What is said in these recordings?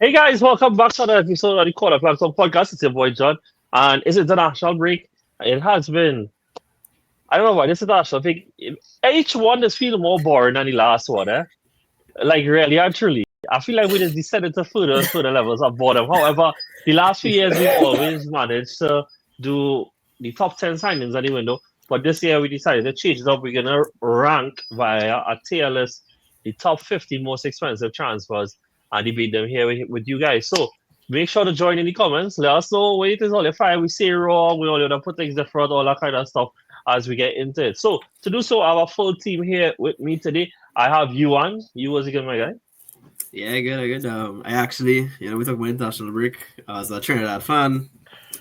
Hey guys, welcome back to another episode of the Quarter Flag Talk podcast. It's your boy John, and it's international break. It has been, I don't know why this international break. Each one is feeling more boring than the last one, eh? Like really and truly. I feel like we just descended to further and further levels of boredom. However, the last few years we've always managed to do the top 10 signings at the window. But this year we decided to change it up. We're gonna rank via a tier list the top 50 most expensive transfers and debate them here with you guys. So make sure to join in the comments. Let us know what it is all your fire. We say wrong, we all want to put things different, all that kind of stuff as we get into it. So to do so, I have a full team here with me today. I have Yuan. You was again, my guy. Yeah, good. I actually, we talk about international break. As a Trinidad fan,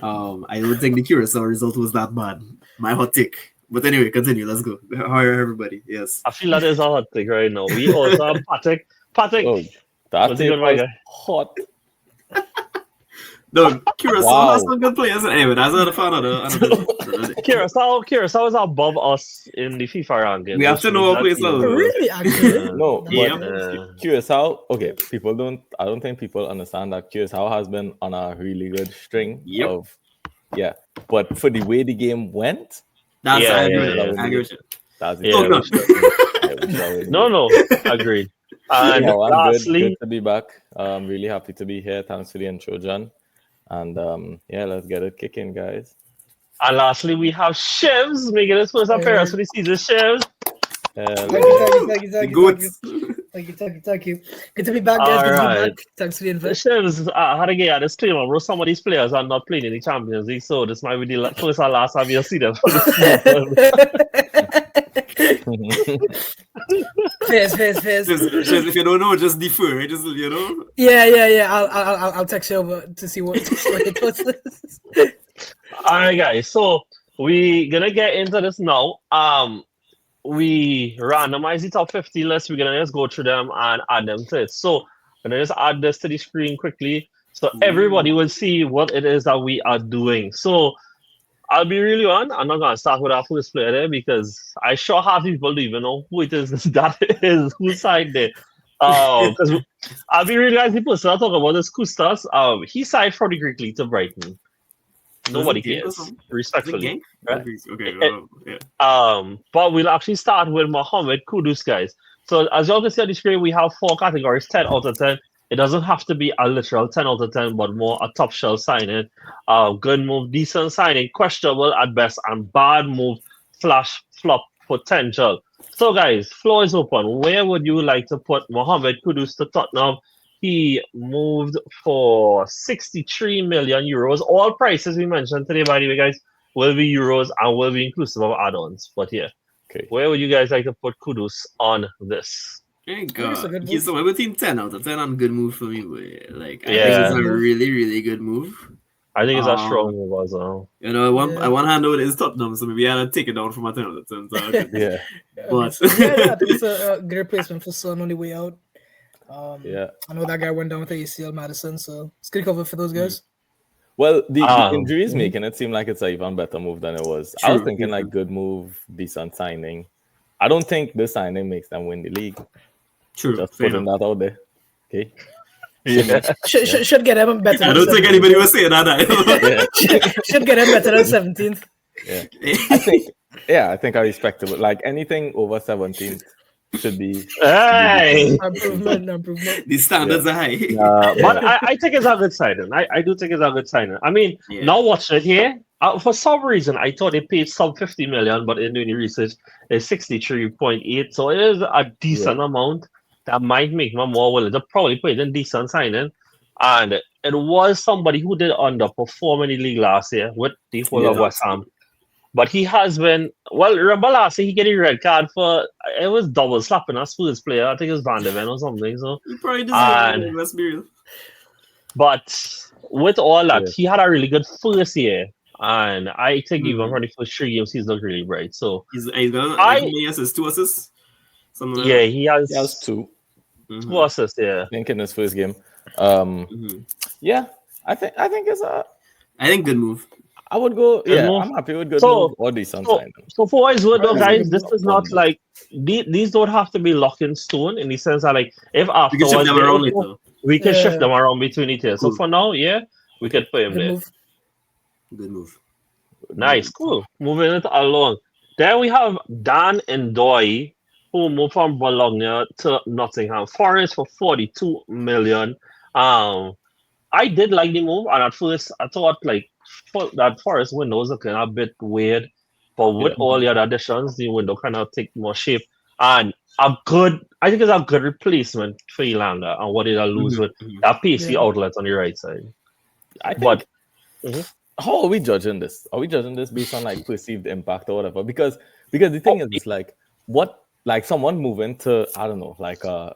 I don't think the Curacao result was that bad. My hot take. But anyway, continue. Let's go. How are everybody? Yes. I feel that is a hot take right now. We also have Patrick. Patrick, Oh, that what's take good, my was guy? hot. No, Curacao Wow. has some good players. Anyway, that's another fan of the Curacao is above us in the FIFA ranking. We have to know our place now. Really, actually. No, but Yeah. Curacao. Okay, I don't think people understand that Curacao has been on a really good string Yep. of, yeah. But for the way the game went, That's Yeah, I agree. yeah, I agree with you. that's Yeah, Oh, no. No, agreed. And No, I'm lastly, good to be back. Really happy to be here. Thanks for the intro, John. And yeah, let's get it kicking, guys. we have Shivs making his first appearance for the season. Shivs. Uh, The goods. Thank you. Good to be back, guys. Good to be Alright. back. Thanks for the invite. Shivs, how to get a disclaimer, bro. Some of these players are not playing in the Champions League, so this might be the first and last time you'll see them. Fairs. Just, if you don't know, just defer. Right? Just Yeah. I'll text you over to see what it was. Alright, guys. So we gonna get into this now. We randomize the top 50 list. We're gonna just go through them and add them to it. So I'm gonna just add this to the screen quickly so everybody will see what it is that we are doing. So I'll be really on. I'm not gonna start with our first player there because I sure half people don't even know who it is that is who signed there. Because I'll be really honest, the person I talk about this Kustas. He signed from the Greek League to Brighton. Nobody cares, respectfully. Right? Okay. Yeah. But we'll actually start with Mohamed Kudus, guys. So as you all can see on the screen, we have 4 categories, 10 out of 10. It doesn't have to be a literal 10 out of 10, but more a top shelf signing. Good move, decent signing, questionable at best, and bad move / flop potential. So guys, floor is open. Where would you like to put Mohamed Kudus to Tottenham? He moved for 63 million euros. All prices we mentioned today, by the way, guys, will be euros and will be inclusive of add-ons. But yeah, Okay. where would you guys like to put Kudus on this? Thank It's a good God. move. He's somewhere between 10 out of 10 and good move for me. Boy. Like, I Yeah. think it's a really, really good move. I think it's a Um, strong move as well. I want hand over his Tottenham, so maybe I'll take it down from a 10 out of 10. So yeah, But I think it's a good replacement for Son on the way out. yeah. I know that guy went down with ACL Madison, so it's good cover for those guys. Well, the Um, injury is making it seem like it's an even better move than it was. I was thinking like good move, decent signing. I don't think this signing makes them win the league. true. Just fair putting enough. that out there. Okay. Yeah. Should get him better. I than don't think 17th. anybody was saying that. Yeah. Should get him better than 17th. I think I respect it. Like anything over 17 should be. Hey! Improvement. The standards are high. But I think it's a good signing. I do think it's a good signing. I mean, Yeah. now watching it here, for some reason, I thought they paid some 50 million, but in doing the research, it's 63.8. So it is a decent amount that might make me more willing to probably put it in decent signing. And it was somebody who did underperform in the league last year with the whole of West Ham. But he has been, well, remember last year he get a red card for, it was double slapping a Spurs player. I think it was Van de Ven or something. So, You probably And- deserve it. Let's be real. but with all that, Yeah. he had a really good first year. And I think even Mhm. from the first 3 games, he's looked really bright. So, He's got I- how many assists? 2 assists? Something like yeah, that. he has He has 2, 2 assists, yeah. I think, in his first game. Mhm. Yeah, I think it's a. I think good move. I would go. Good Yeah, move. I'm happy with good So- move or decent so- signing. So for what it's worth, though, Right. guys, this is not like these don't have to be locked in stone in the sense that like if You can shift afterwards them they around don't- later. we can shift Yeah. them around between the tiers. So Cool. for now, yeah, we could put him Good there. move. Good move. Nice, cool. Moving it along. Then we have Dan and Doy, who moved from Bologna to Nottingham Forest for 42 million. I did like the move, and at first I thought like that Forest window was looking a bit weird, but with Yeah. all the other additions, the window kind of take more shape. And I think it's a good replacement for Elanda and what it'll lose with that PC Yeah. outlet on the right side. I think. But How are we judging this? Are we judging this based on like perceived impact or whatever? Because the thing is, it's like what like someone moving to I don't know like a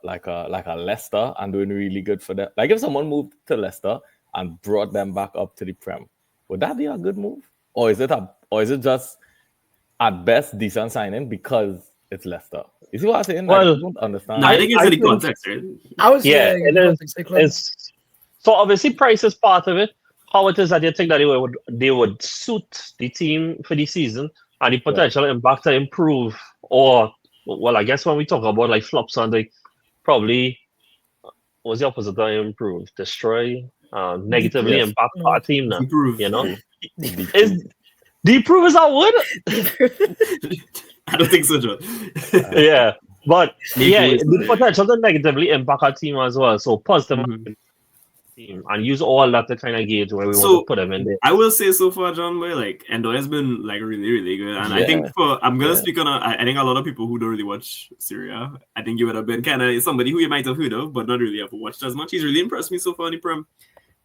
Leicester and doing really good for them. Like if someone moved to Leicester and brought them back up to the Prem, would that be a good move, or is it just at best decent signing because it's Leicester? You see what I'm saying? Like, Well, I don't understand. No, I think it's in the think- context, right? I was Yeah, yeah. it is. It's so obviously price is part of it. How it is that you think that they would suit the team for the season and the potential impact to improve, or well, I guess when we talk about like flops and like probably what's the opposite of improve, destroy, negatively Yes. impact our team now. Improve. You know, is deprove is that word? I don't think so, John. Yeah, but yeah, Deprove is the potential to negatively impact our team as well. So positive team and use all that to kind of gauge where we want to put them in there. I will say so far, John, boy, like Endo has been like really, really good, and I think I'm gonna speak on. I think a lot of people who don't really watch Syria, I think you would have been kind of somebody who you might have heard of, but not really have watched as much. He's really impressed me so far in the Prem.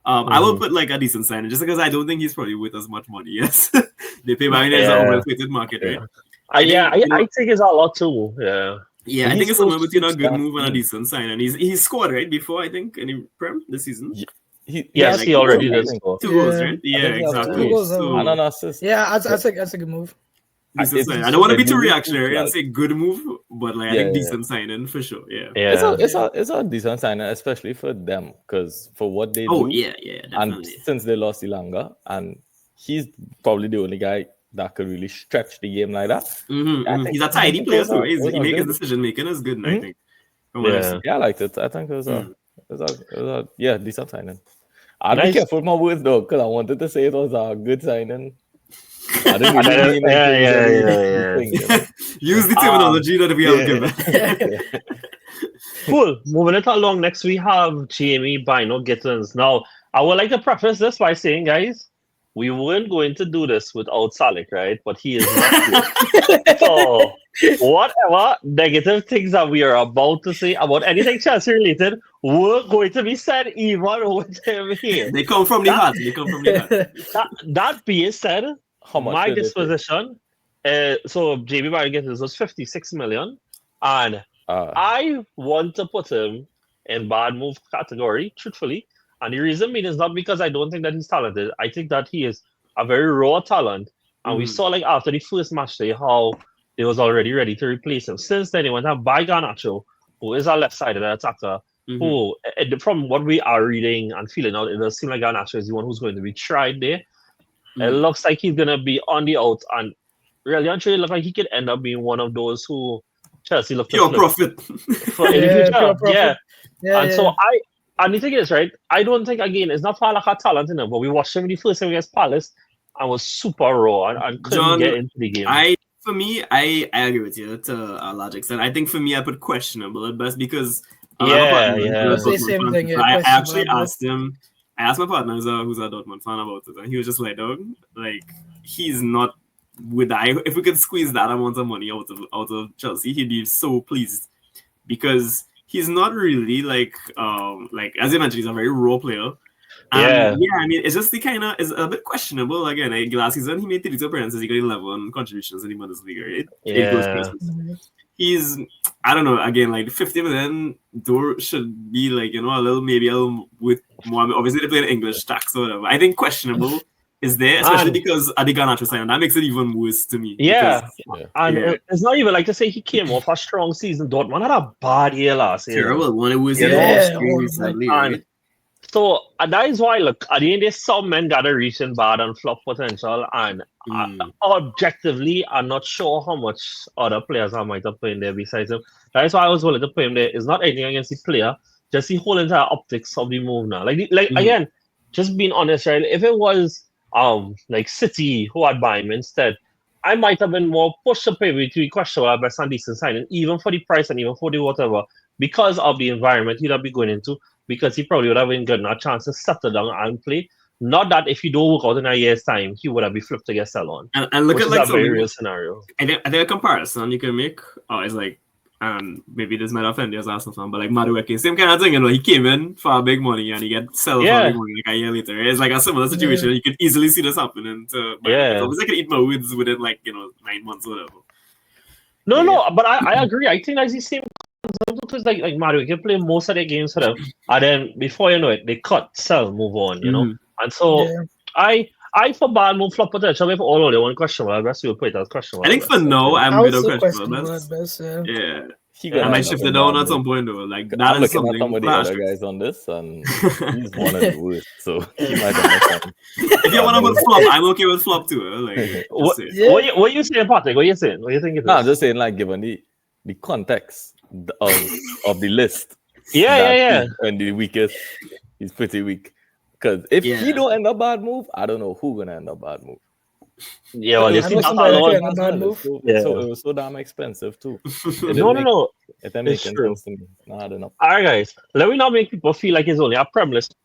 I will put like a decent signing just because I don't think he's probably worth as much money. Yes, they pay by as a overrated market, right? I think it's a lot too. Yeah, I think it's somewhere between a good move and a decent sign, and he's scored right before I think in the Prem this season. Yes, he already did. 2 goals, right? Yeah, exactly. And an assist. Yeah, that's a good move. Decent sign. I don't want to be too reactionary and say good move, but like I think decent signing for sure. Yeah. It's a decent signing, especially for them, because for what they do. Yeah, and definitely. since they lost Ilanga, and he's probably the only guy that could really stretch the game like that. He's a tidy player too. He makes his decision making is good, I think. I liked it. I think it was a decent signing. I didn't careful with my words though, because I wanted to say it was a good signing. I didn't really mean Use the terminology that we have given. Cool. Moving it along, next we have Jamie Bino Gittins. Now, I would like to preface this by saying, guys, we weren't going to do this without Salik, right? But he is not here. So, whatever negative things that we are about to say about anything Chelsea related were going to be said even with him here. They come from the heart. That being said, my disposition, so Jamie Bino Gittins was 56 million, and I want to put him in bad move category, truthfully. And the reason being is not because I don't think that he's talented. I think that he is a very raw talent. And we saw like after the first match day how they was already ready to replace him. Since then, they went and buy Garnacho, who is our left-sided attacker, who, from what we are reading and feeling out, it does seem like Garnacho is the one who's going to be tried there. It looks like he's going to be on the out. And really, actually, it looks like he could end up being one of those who Chelsea look pure profit. For in the future. So and the thing is, right, I don't think, again, it's not for like a talent in him, but we watched him in the first time against Palace and was super raw and couldn't John, get into the game. I agree with you to a large extent. I think for me, I put questionable at best because I actually asked him. I asked my partner who's a Dortmund fan about it, and he was just like, "Dog, like he's not. If we could squeeze that amount of money out of Chelsea, he'd be so pleased because he's not really like as you mentioned, he's a very raw player. I mean, it's just the kind of is a bit questionable. Again, like last season he made 32 appearances, he got 11 contributions in the Bundesliga. Right? He's I don't know. Again, like 50 million door should be like a little with more. Obviously, they play in English tax or whatever. I think questionable is there, especially because of the Garnacho sign. That makes it even worse to me. It's not even like to say he came off a strong season. Dortmund had a bad year last year. Terrible. One it was and so that is why, look, at the end, there's some men got to reach in bad and flop potential, and objectively, I'm not sure how much other players I might have put in there besides him. That is why I was willing to put him there. It's not anything against the player, just the whole entire optics of the move now. Again, just being honest, right? If it was like City who had buying him instead, I might have been more pushed to pay between questionable best and decent signing, even for the price and even for the whatever, because of the environment he'd have been going into, because he probably would have been getting a chance to settle down and play. Not that if you don't work out in a year's time, he would have been flipped to get sell on. And look which at is like a very something. real scenario. I think a comparison you can make is like, maybe this might offend you as Arsenal fan, but like Madueke, same kind of thing, you know, he came in for big money and he get sold for big money like a year later. It's like a similar situation. You can easily see this happening to Madueke. So I can eat my words within like, 9 months or whatever. No, but I agree. I think that's the same because like Mario can play most of the games for them, and then before you know it, they cut, sell, move on, And so I for bad move flop potential if all they want questionable. Best will put it as questionable. I think for now I'm I would going to say questionable questionable at best. Yeah. He I might shift it down at some point though. Like that I'm is looking at something. some of the other guys on this, and he's one of the worst. So he might understand. If you want to put flop, I'm okay with flop too. Like, what you saying, Patrick? What you saying? What you think? No, I'm just saying, like, given the context of the list. Yeah. And the weakest, he's pretty weak. Because if he don't end up bad move, I don't know who's gonna end up bad move. Yeah, well, I know somebody that can end up bad move. So it was so damn expensive too. No. It didn't make sense to me. No, I don't know. All right, guys, let me not make people feel like it's only a Prem list.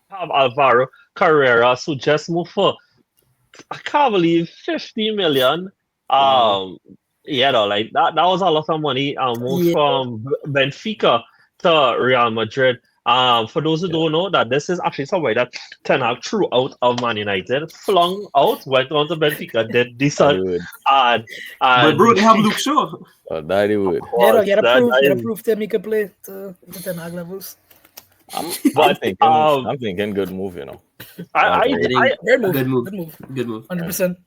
Have Alvaro Carreras who just moved for, I can't believe, 50 million. Like that was a lot of money. Moved from Benfica to Real Madrid. For those who don't know, that this is actually somebody that Ten Hag threw out of Man United, flung out, went on to Benfica, did decent, and but bro, they have Luke Shaw. Oh, that he would. Get a proof them he could play to Ten Hag levels. I'm thinking good move, Good move. 100%.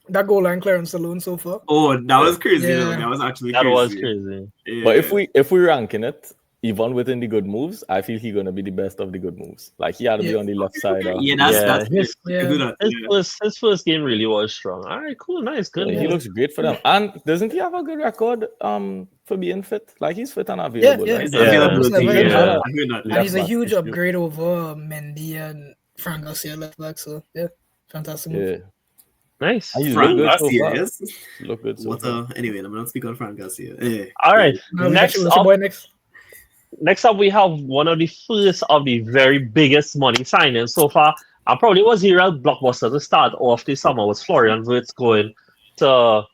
That goal line clearance alone so far. Oh, that was crazy. Yeah. That was actually crazy. That was crazy. Yeah. But if we ranking it, even within the good moves, I feel he's gonna be the best of the good moves. Like he had to be on the left side. His first game really was strong. All right, cool, nice, good. He looks great for them. And doesn't he have a good record for being fit? Like he's fit and available. And he's a huge upgrade over Mendy and Frank Garcia left back. So fantastic move. Yeah. Nice. Frank Garcia, Look good. Anyway, I'm not speaking on Frank Garcia. All right. Next up, we have one of the first of the very biggest money signings so far. And probably was the real blockbuster to start off this summer was Florian Wirtz going to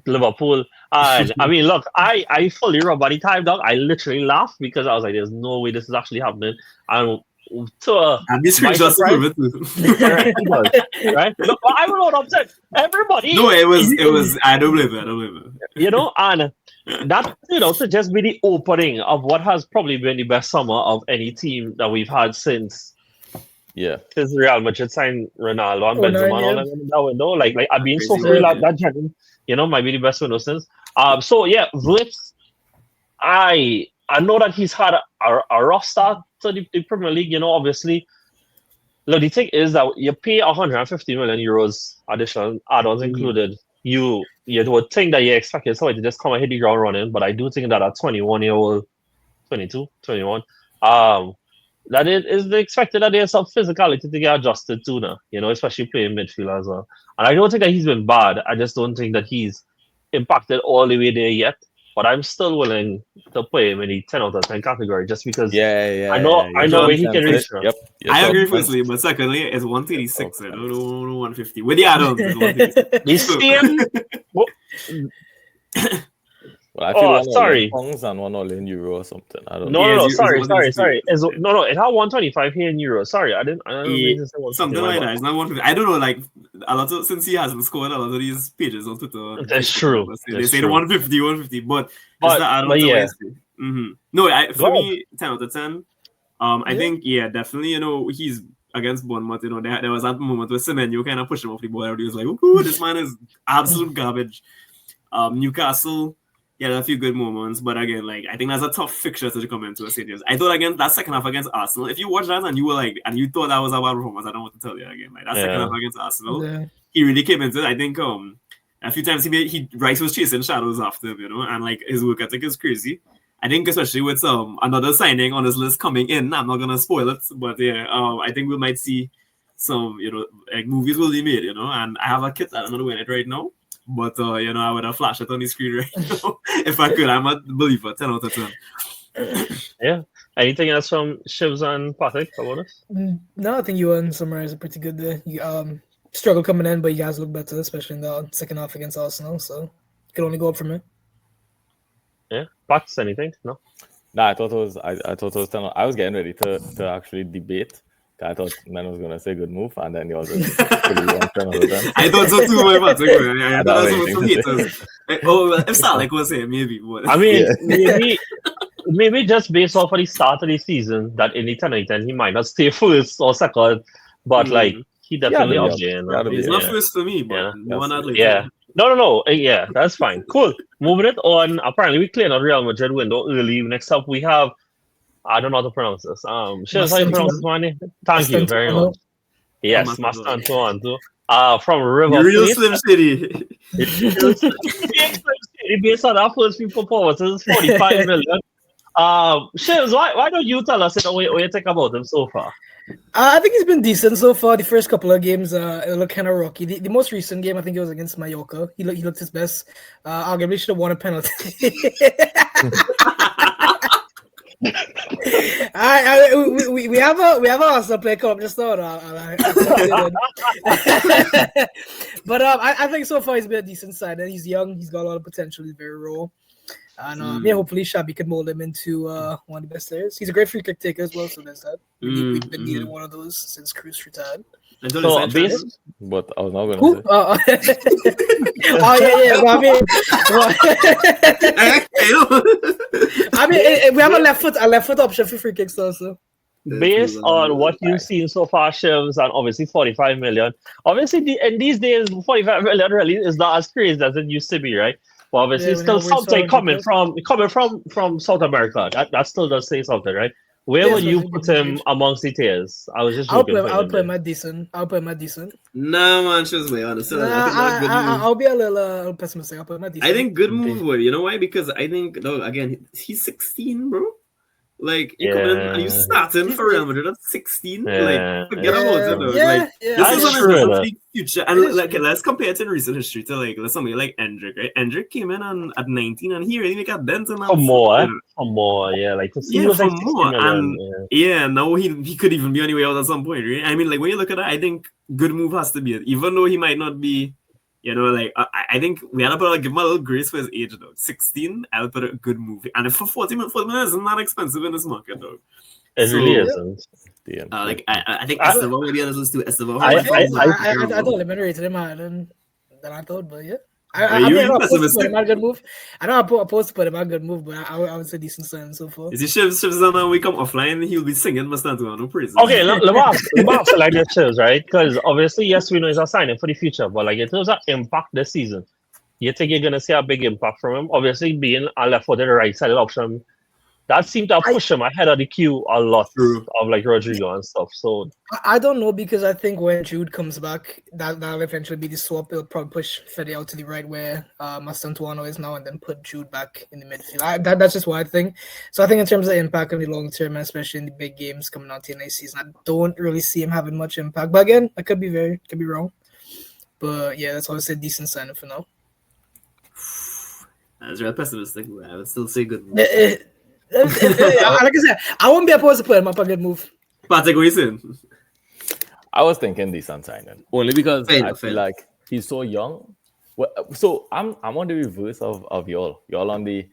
Liverpool. And I mean, look, I fully rub by the time, dog. I literally laughed because I was like, there's no way this is actually happening. And this my surprise, right? Look, I was not upset. Everybody. No, it was. I don't believe it. And that to just be the opening of what has probably been the best summer of any team that we've had since Real Madrid signed Ronaldo and Benzema and all that window. Like I've been so free like that Jackson, might be the best window since. Wirtz, I know that he's had a rough start to the Premier League, obviously. Look, the thing is that you pay 150 million euros additional add-ons included. You would think that you're expecting somebody to just come and hit the ground running, but I do think that a 21-year-old, 22, 21, that it is expected that there's some physicality to get adjusted to now, especially playing midfield as well. And I don't think that he's been bad. I just don't think that he's impacted all the way there yet. But I'm still willing to play him in the 10 out of 10 category just because I know where he can reach from. Yep. I agree firstly, but secondly, it's 136. I don't know 150. With the add-ons, it's 136. Well, I feel £1 and £1 in euro or something. I don't know. No, sorry. It had 125 here in euros. Sorry, I didn't something like that. It's not 150. I don't know, like a lot of, since he hasn't scored a lot of these pages on Twitter. That's true. They say the 150, but it's the add-on to No, for me, 10 out of 10. I think, definitely, he's against Bournemouth, there was that moment where Semenyo kind of pushed him off the ball. Everybody was like, "Ooh, this man is absolute garbage." Newcastle, there are a few good moments, but again, I think that's a tough fixture to come into a stadium. I thought again that second half against Arsenal, if you watched that and you were and you thought that was a bad performance, I don't know what to tell you again. That second half against Arsenal, he really came into it. I think a few times Rice was chasing shadows after him, and his work ethic is crazy. I think especially with another signing on this list coming in, I'm not gonna spoil it, but yeah, I think we might see some, like movies will be made, and I have a kit, I don't know when it right now, but I would have flashed it on the screen right now if I could. I'm a believer, 10 out of 10. Yeah. Anything else from Shivs and Patrick about us? No, I think you summarized it pretty good there. You struggle coming in, but you guys look better, especially in the second half against Arsenal. So you can only go up from here. Yeah. Pats, anything? No. Nah, I thought it was. I thought it was. I was getting ready to actually debate. I thought man was gonna say good move, and then you all just I thought so too, my Patrick. I thought that was some haters. Well, if Salek was here, maybe. But I mean, maybe just based off of the start of the season, that in the 10 he might not stay first or second, but like he definitely up there. He's not first for me, but more not later. Yeah. No. Yeah, that's fine. Cool. Moving it on. Apparently, we cleared out Real Madrid window early. Next up, we have. I don't know how to pronounce this. Shivs, how you pronounce this one? Thank you very much. Yes, Mastantuanto. From River Real Slim City. Based on our first few performances, 45 million. Shivs, why don't you tell us what you think about him so far? I think he's been decent so far. The first couple of games, it looked kind of rocky. The most recent game, I think it was against Mallorca. He looked his best. Arguably should have won a penalty. We have a Arsenal player come up just now. But I think so far he's been a decent side, and he's young. He's got a lot of potential. He's very raw, and hopefully Shabby can mold him into one of the best players. He's a great free kick taker as well. So there's that. We've been needing one of those since Cruz retired. But I was not going to say. I mean, we have a left foot option for free kicks also. Based on what you've seen so far, Shivs, and obviously 45 million. Obviously, in these days, 45 million really is not as crazy as it used to be, right? But obviously, it's still something coming from South America. That still does say something, right? Where would you put him amongst the tiers? I was just I'll put him at decent. Nah, man, just way honest. I'll be a little pessimistic. I'll put him at decent. I think good move, boy. You know why? Because I think, again, he's 16, bro. Like, you come in and you starting for Real Madrid at 16. Like, forget about it, though. This is on his future. And let's compare it in recent history to let's somebody like Endrick, right? Endrick came in at 19 and he really make a dent in that. For more, yeah. Like, he was like 16 million, and now he could even be on the way out at some point, right? I mean, like, when you look at that, I think good move has to be it. Even though he might not be, I think we had to give him a little grace for his age, though. 16, I'll put a good movie. And if for 40 minutes is not expensive in this market, though. It really isn't. I think Esteban will be on this list too. Esteban. I thought Lemon rated him higher than I thought, but yeah. I'm not opposed to put him on a good move. I know I'm opposed to put him on a good move, but I would say decent sign so far. Is he Shivs and we come offline, he'll be singing Mastantuano praise. Okay, let me ask like this, Shivs, right? Because obviously, yes, we know he's a signing for the future, but like in terms of impact this season, you think you're gonna see a big impact from him? Obviously, being a left-footed right-sided option, that seemed to push him ahead of the queue a lot of like Rodrigo and stuff. So I don't know, because I think when Jude comes back, that'll eventually be the swap. It'll probably push Fede out to the right where Mastantuano is now, and then put Jude back in the midfield. That's just what I think. So I think in terms of impact in the long term, and especially in the big games coming out to the next season, I don't really see him having much impact. But again, I could be wrong. But yeah, that's why I said decent signing for now. That's real pessimistic. I would still say good. Like I said, I won't be opposed to put him up a good move. Patrick, what you saying? I was thinking decent signing only because I feel like he's so young. Well, so I'm on the reverse of y'all. Y'all on the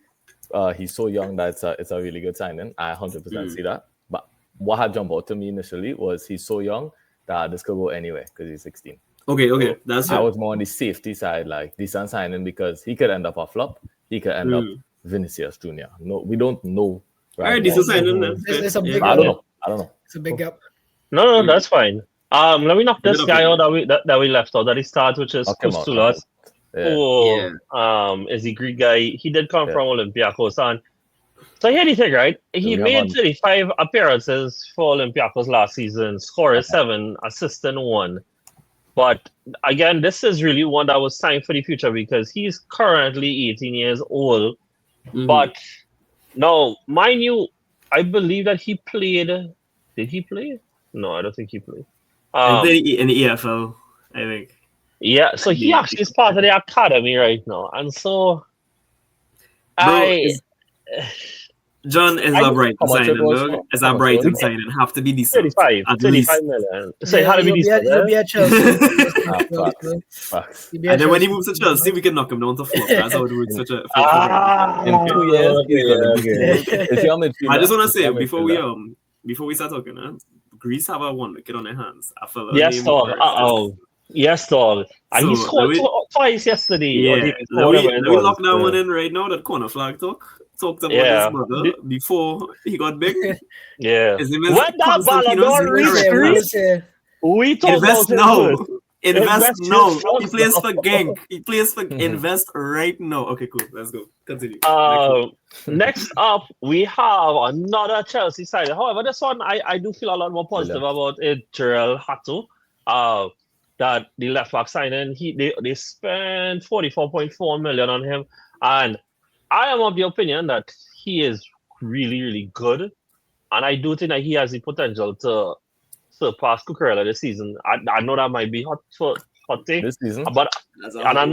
he's so young that it's a really good signing. I 100% see that. But what had jumped out to me initially was he's so young that this could go anywhere because he's 16. Okay, so that's I was more on the safety side, like decent signing, because he could end up a flop. He could end up Vinicius Jr. No, we don't know. Right, decent signing. It's a big I don't know. It's a big gap. No, that's fine. Let me knock this guy out that we left out that he starts, which is Kustulas. Is the Greek guy. He did come from Olympiacos, and so here's the thing, right? He made 35 appearances for Olympiacos last season, scored 7, assisting 1. But again, this is really one that was signed for the future because he's currently 18 years old. But Now, mind you, I believe that he played. Did he play? No, I don't think he played. In the EFL, I think. Yeah, so he actually is part of the academy right now, and so Bro, I. John is I a don't- Brighton How much it signing, was dog. for? Is How a much Brighton was it? signing. Have to be decent. 35, At 35 least. million. So it had to be decent. He'll be at Chelsea. Facts. He'll be at And then when he Chelsea. moves to Chelsea, we can knock him down to flop. That's how it works for Brighton. In 2 years, he's gonna be okay. good. Is he on midfielder? I just want to Is he say on before midfielder? we start talking, Greece have a one wicket on their hands. A fella Yes, named dog. Burst. Yes, dog. And he So scored twice yesterday. Or yeah, did he score whatever it let me was. lock that one in right now. That corner flag talked about Yeah. his mother before he got big. Yeah. His name is When that Constantino Ballon d'Or reached Zidane. Greece, we talk Invest about now. it. Good. Invest Invest now. your He funds plays now. for Genk. He plays for invest right now. Okay, cool. Let's go. Continue. Next up, we have another Chelsea side. However, this one I do feel a lot more positive about it. Gerald Hatto, that the left back signing. They spent 44.4 million on him, and I am of the opinion that he is really, really good, and I do think that he has the potential to surpass Cucurella this season. I know that might be hot take, This season? but and I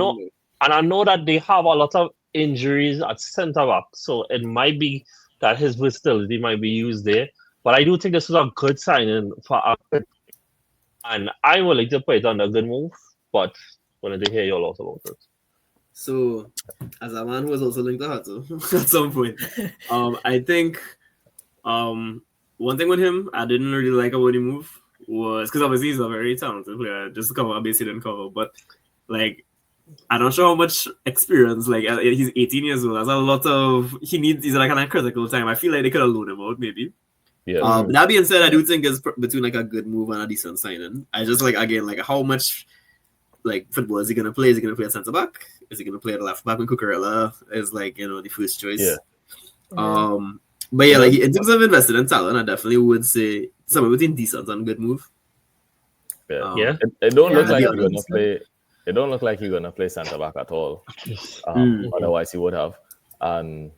know that they have a lot of injuries at centre back, so it might be that his versatility might be used there. But I do think this was a good signing for us, and I'm willing to put it on a good move. But wanted to hear your thoughts about it. So, as a man who was also linked to Hato at some point, I think one thing with him I didn't really like about the move was because obviously he's a very talented player. Just to cover a base he didn't cover, but like I'm not sure how much experience. Like he's 18 years old. That's a lot of he's like a critical time. I feel like they could have loaned him out maybe. Yeah. That being said, I do think it's between like a good move and a decent signing. I just like again like how much like football is he gonna play? Is he gonna play at centre back? Is he gonna play at left back when Cucurella is like the first choice? Yeah. But yeah, like in terms of invested in talent, I definitely would say somewhere between decent and good move. Yeah. It don't look like he's gonna play. It don't look like he's gonna play centre back at all. Otherwise, he would have. And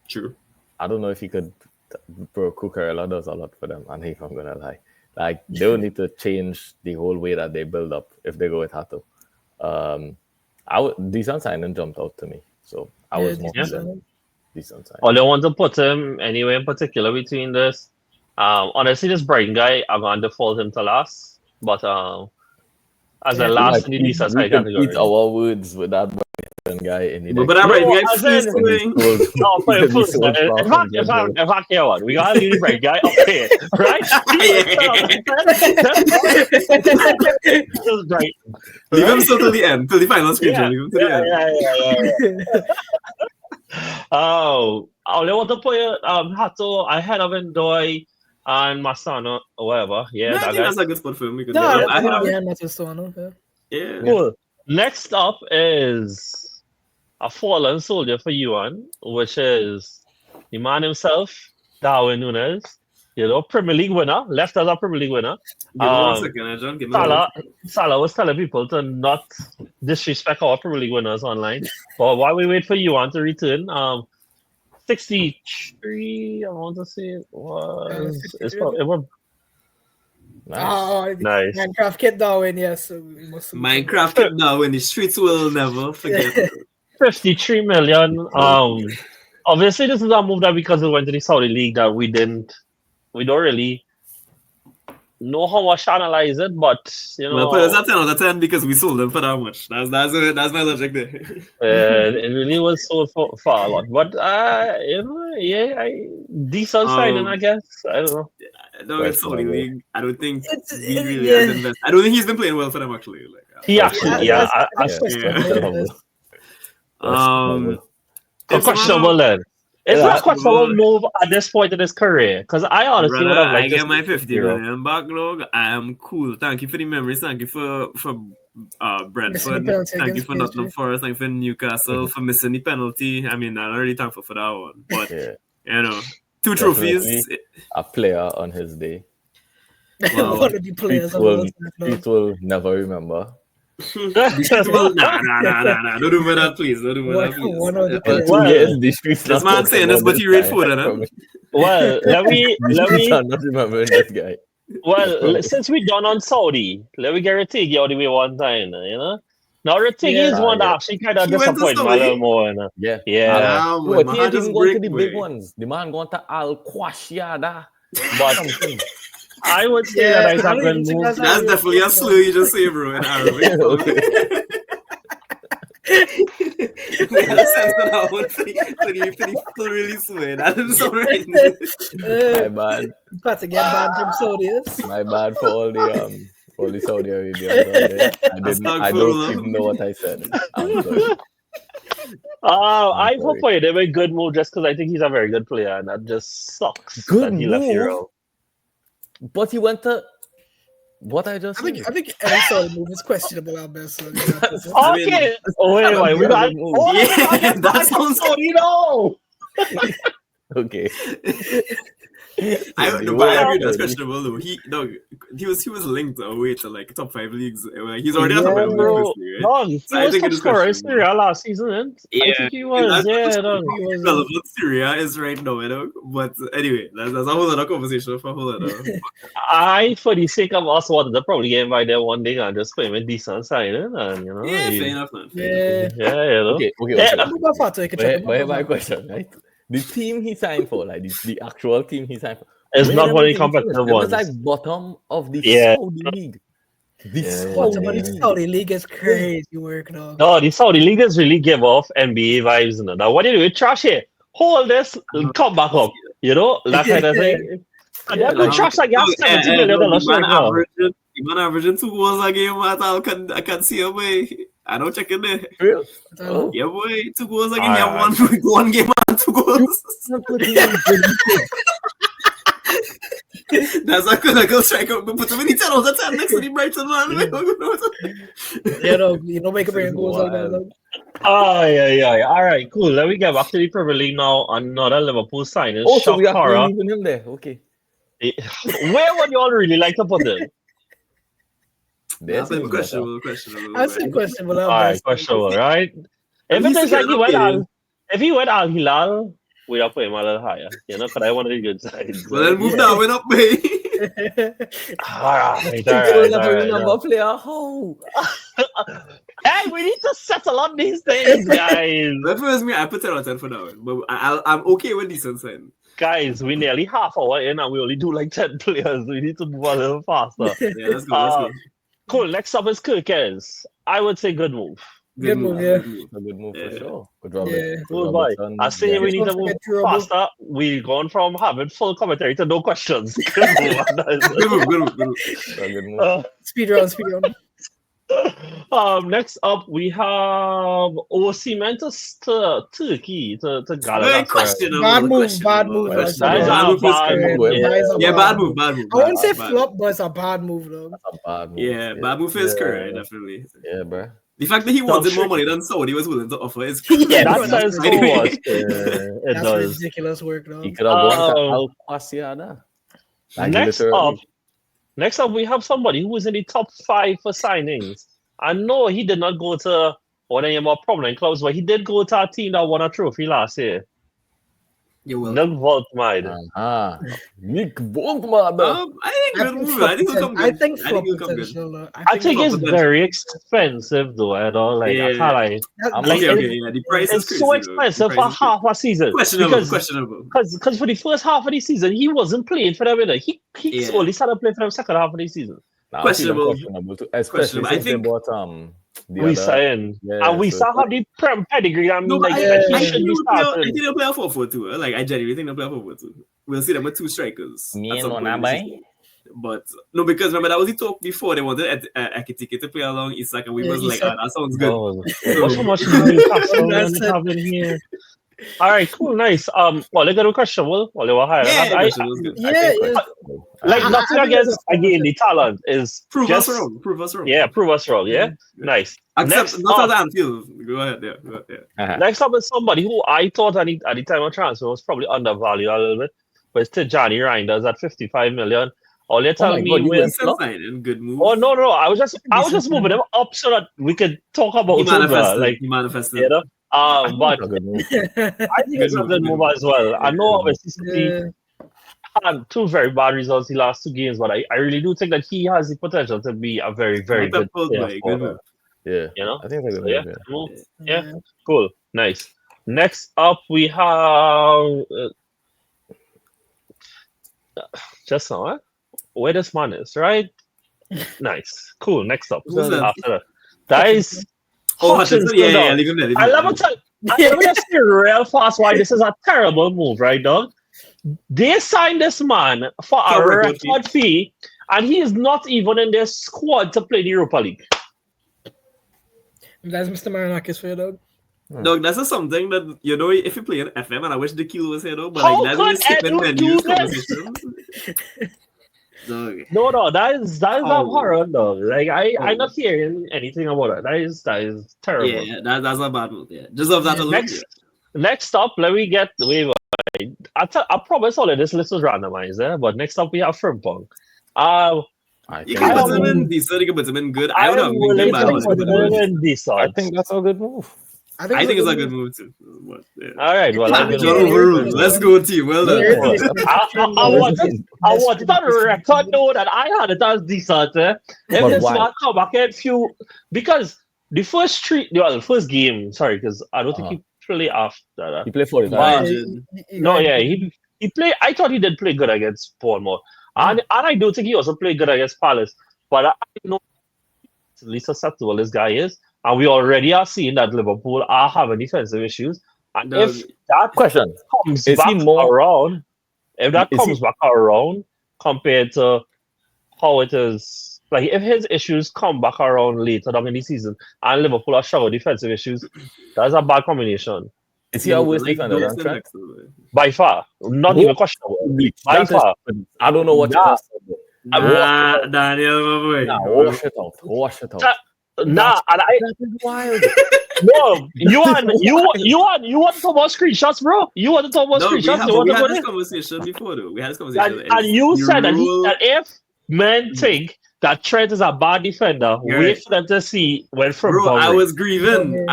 true. I don't know if he could. Bro, Cucurella does a lot for them, and if I'm gonna lie, like they will need to change the whole way that they build up if they go with Hato. Decent signing jumped out to me, so I was more decent signing. All I want to put him anywhere in particular between this. Honestly, this Brighton guy, I'm going to default him to last, but as a last in the decent side category. Eat our words with that Brighton guy in the but that Brighton guy first going. No, for your first. In fact, here what we gotta leave the Brighton guy up here, right? Just right. Leave him so till the end, till the final screenshot. Leave him to the end. Oh, I want to put Hato ahead of Ndoye and Masano or whatever. Yeah, I think that's a good spot for him. We could Yeah. Cool. Next up is a fallen soldier for Yuan, which is the man himself, Darwin Núñez. Premier League winner, left as a Premier League winner. Salah was telling people to not disrespect our Premier League winners online. But while we wait for Yuan to return, 63, I want to say it was. It was nice. Minecraft Kid Darwin, yes. Minecraft Kid Darwin, the streets will never forget. 53 million. Obviously, this is a move that because it went to the Saudi League that we don't really know how much to analyze it, but well, players are 10 out of 10 because we sold them for that much. That's my logic there. It really was sold for a lot, but decent signing, I guess. I don't know. No, it's Saudi League. I don't think he really has invested. I don't think he's been playing well for them actually. He actually, questionable then. It's not a questionable move at this point in his career because I honestly would have liked I get my 50 million backlog. I am cool. Thank you for the memories. Thank you for Brentford. Thank you for Nottingham Forest. Thank you for Newcastle for missing the penalty. I mean, I'm already thankful for that one. But 2 trophies. A player on his day. One of the players People will never remember. Disputable? Nah. Don't do that, please. Don't do that, please. One of the For 2 Well, years, the streets This not man talking saying this, about but he read guy. further, I no? promise. well, The streets are not remembering this guy. well, since we done on Saudi, let me get Ratigi out of the way one time, you know. Now Ratigi Yeah. is one that Yeah. actually kind of He went to disappointed me a little Saudi? more, you know. Yeah. Yeah. Nah, But boy, he man, ain't just even going to break, the big boy. ones. The man going to Al Quashiada. But Something. I would say Yeah, that it's I a don't good even think move. that's That's definitely a slur you just say, bro, in Arabic. Okay. We had a sense of that one pretty really swear. That is alright. My bad. About to get banned from Saudis. My bad for all the Saudi Arabians out there. I don't Astaghfirullah. even know what I said. I'm sorry. I sorry. hope for him a good move just because I think he's a very good player, and that just sucks Good that he left move? Euro. But he went to what I just said. I think every Saudi move is questionable out there. So I mean, Okay. Wait, we got. move. Oh, Yeah, that that sounds- Saudi, no. Okay. I agree that's questionable though. He was linked away to like top 5 leagues. He's already at top 5 leagues, bro. firstly, right? No, he So I was think top it is scorer in questionable. Syria last season, and I Yeah, think he was. That's Yeah, no, how he was. relevant Syria is right now, you know. But anyway, that's a whole other conversation for a whole other. I, for the sake of us, wanted to probably get him by there one day and just put him in decent signing, and you know. Yeah, he- fair enough, man. Fair enough. yeah. Yeah, you know. Okay. Yeah. Move far so you can check But him here's out. my question, right? The team he signed for, like the actual team he signed for, It's where not them one of the team competitive finished? It was ones. like bottom of the Yeah. Saudi league. The Yeah. Saudi Oh, but league. the Saudi league is crazy work, though. No, the Saudi leaguers really give off NBA vibes. You know? Now, what do you do? Trash it. Hold this, come back up. You know, that kind of thing. And Yeah, they're like- trash like $70 million right now. The man averaging 2 goals a game at all. I can see a way. I don't check in there. Real? Oh. Yeah, boy, 2 goals a game. Alright. Yeah, one game and 2 goals. That's a clinical striker. But put him in the 10 out of 10 next to the Brighton man. You know, make a big goals like that. Though. Oh, yeah. All right, cool. Let me get back to the Premier League now. Another Liverpool signing. Oh, so we are Shakara. leaving him there. Okay. Where would you all really like to put him? There's his Questionable. I said questionable. All right, questionable, right? If it is like if he went Al Hilal, we'd have put him a little higher, you know, because I wanted a good size. Well, then move down, went up, babe. All right. Number player. How? Hey, we need to settle on these things, guys. That was me. I put 10 out of 10 for that one. But I'm okay with decent sign. Guys, we nearly half hour in and we only do like 10 players. We need to move a little faster. Yeah, let's go. Cool. Next up is Kirkens. I would say good move. Good move, yeah. A good move Yeah. for sure. Good job. Yeah. Good boy. I say we need to move faster. We gone from having full commentary to no questions. Good move. Good move. A good move. Speed round. Next up we have Osimhen to Turkey to Very Galatasaray. questionable. Bad move. Questionable. That is Bad a move. bad move. Yeah, bad move. I wouldn't say flop, but it's a bad move, though. That's a bad move. Yeah, bad move is correct, definitely. Yeah, bro. The fact that he wanted more shit. money than Saudi was willing to offer is Yeah, That that's says who Anyway. was. It That's does. ridiculous work, though. He could have gone to Al Quashiada. Like Next up, we have somebody who was in the top 5 for signings. I know he did not go to one of your more prominent clubs, but he did go to a team that won a trophy last year. You will. Nick Voltmide. Nick Voltmade. I think good move. I think he'll come good. I think flop he'll come good. potential, though. I think it's very expensive though, I don't like Yeah. I can't like Like, Yeah. The price is it's crazy. so though. expensive The for price is half a season. questionable. Because for the first half of the season he wasn't playing for them. He Yeah. only started playing for them second half of the season. Questionable. Too, especially I since they think- bought the We other. saying Yeah, and we so- saw how the prem pedigree. I mean, No, like but he I should think be I starting. think they'll play a 4-4-2. Like I genuinely think they'll play a 4-4-2. We'll see them with 2 strikers. Me at and some point in the Onabai? season. But no, because remember that was the talk before they wanted Ekitike to play along Isak, and we Yeah, was like, Isak. that sounds good. Oh, what's so much Newcastle That's it. having here? All right, cool, nice. Well, they got a question. Well, they were higher. Yeah, I, question was good. Yeah, like I- nothing I think against it's a- again the talent is Prove just, us wrong. Prove us wrong. Yeah, prove us wrong. Yeah, nice. Except Next not up- at Anfield. Go ahead. Yeah. Next up is somebody who I thought at the time of transfer was probably undervalued a little bit, but it's Tijani Reinders at 55 million. Or you tell my me God, you where. went Decent signing, good move. Oh no! I was just Decent moving them up so that we could talk about He it. manifested. Like He manifested. you know. I think But it's a good move. I think Good it's a move, good good move move. as well. I know Yeah. obviously City had two very bad results the last two games, but I really do think that he has the potential to be a very, very good player Good for move. Yeah. you know. I think it's a So good yeah, move. Yeah. good move. Yeah, cool, nice. Next up, we have just now, where this man is, right? Nice, cool. Next up, Who's that? after that is Oh, Hutchinson. Hutchinson. Yeah, Dog. leave him there. Leave I him love there. it. Let me just say real fast why this is a terrible move, right, dog? They signed this man for For a a record record fee, and he is not even in their squad to play the Europa League. That's Mr. Marinakis for you, dog. Dog, that's just something that, you know, if you play in FM, and I wish the Kilo was here though, but How like, could that's skipping Edu menus do this? conversation. Dog. No, that is Oh. abhorrent, though. Like I'm Oh. not hearing anything about it. That is terrible. Yeah, that's a bad move. Yeah, just of that alone. Next up, let me get wait. I promise all of this list was randomized, but next up we have Frimpong. You can put him in decent, you can put him in good. I would have been good, but I I think that's a good move. I think it's a good move too. But, yeah. All right, well, John overruled. Let's go, team. Well done. I wanted on record though that I had it as decent. If this man come back at few, because the first game, sorry, because I don't think he played after that. He played 45. He played. I thought he did play good against Bournemouth, and I do think he also played good against Palace. But I know at least susceptible this guy is. And we already are seeing that Liverpool are having defensive issues. And if that question comes back around, compared to how it is, like if his issues come back around later down in the season and Liverpool are showing defensive issues, that's a bad combination. Is he a worse defender than Trent? By far. Not even questionable. By far. I don't know what you just said. Daniel, my boy. Wash it out. Nah, and that is wild. No, you want to talk about screenshots, bro? You want to talk about screenshots? We had this conversation before, though. We had this conversation. And you said that if men think that Trent is a bad defender, wait for them to see when from. Bro, I was grieving.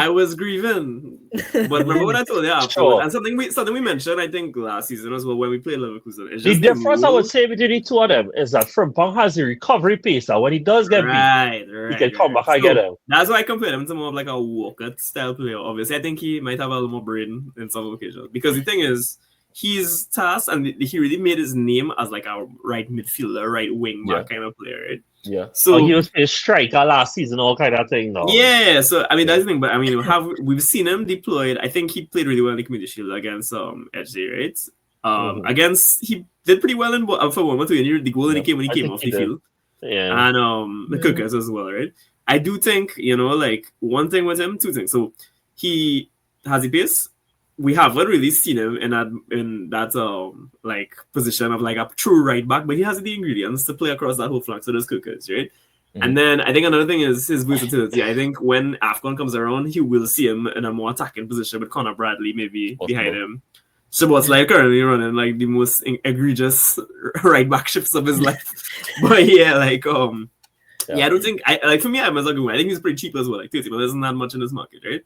But remember what I told you afterwards? And something we mentioned, I think, last season as well, when we played Leverkusen. The difference I would say between the two of them is that Frimpong has the recovery pace. That when he does get beat, he can come back and get him. That's why I compare him to more of like a Walker style player. Obviously, I think he might have a little more brain in some occasions. Because the thing is, he's tasked and he really made his name as like a right midfielder, right wing back kind of player, right? Yeah. So he was a striker last season, all kind of thing. No. Yeah. So I mean that's the thing, but I mean we've seen him deployed. I think he played really well in the Community Shield against HJ, right? Against he did pretty well in for 1-2 the goal and he came when he came off the field. Yeah. And the Cookers as well, right? I do think, like one thing with him, two things. So he has the pace. We haven't really seen him in that like position of like a true right back, but he has the ingredients to play across that whole flank. So there's Cookers, right? And then I think another thing is his versatility. I think when AFCON comes around, he will see him in a more attacking position with Conor Bradley maybe behind him. So what's like currently running like the most egregious right back shifts of his life. But yeah, like I don't think for me I'm as a good one. I think he's pretty cheap as well, like 30, but there's not much in this market, right?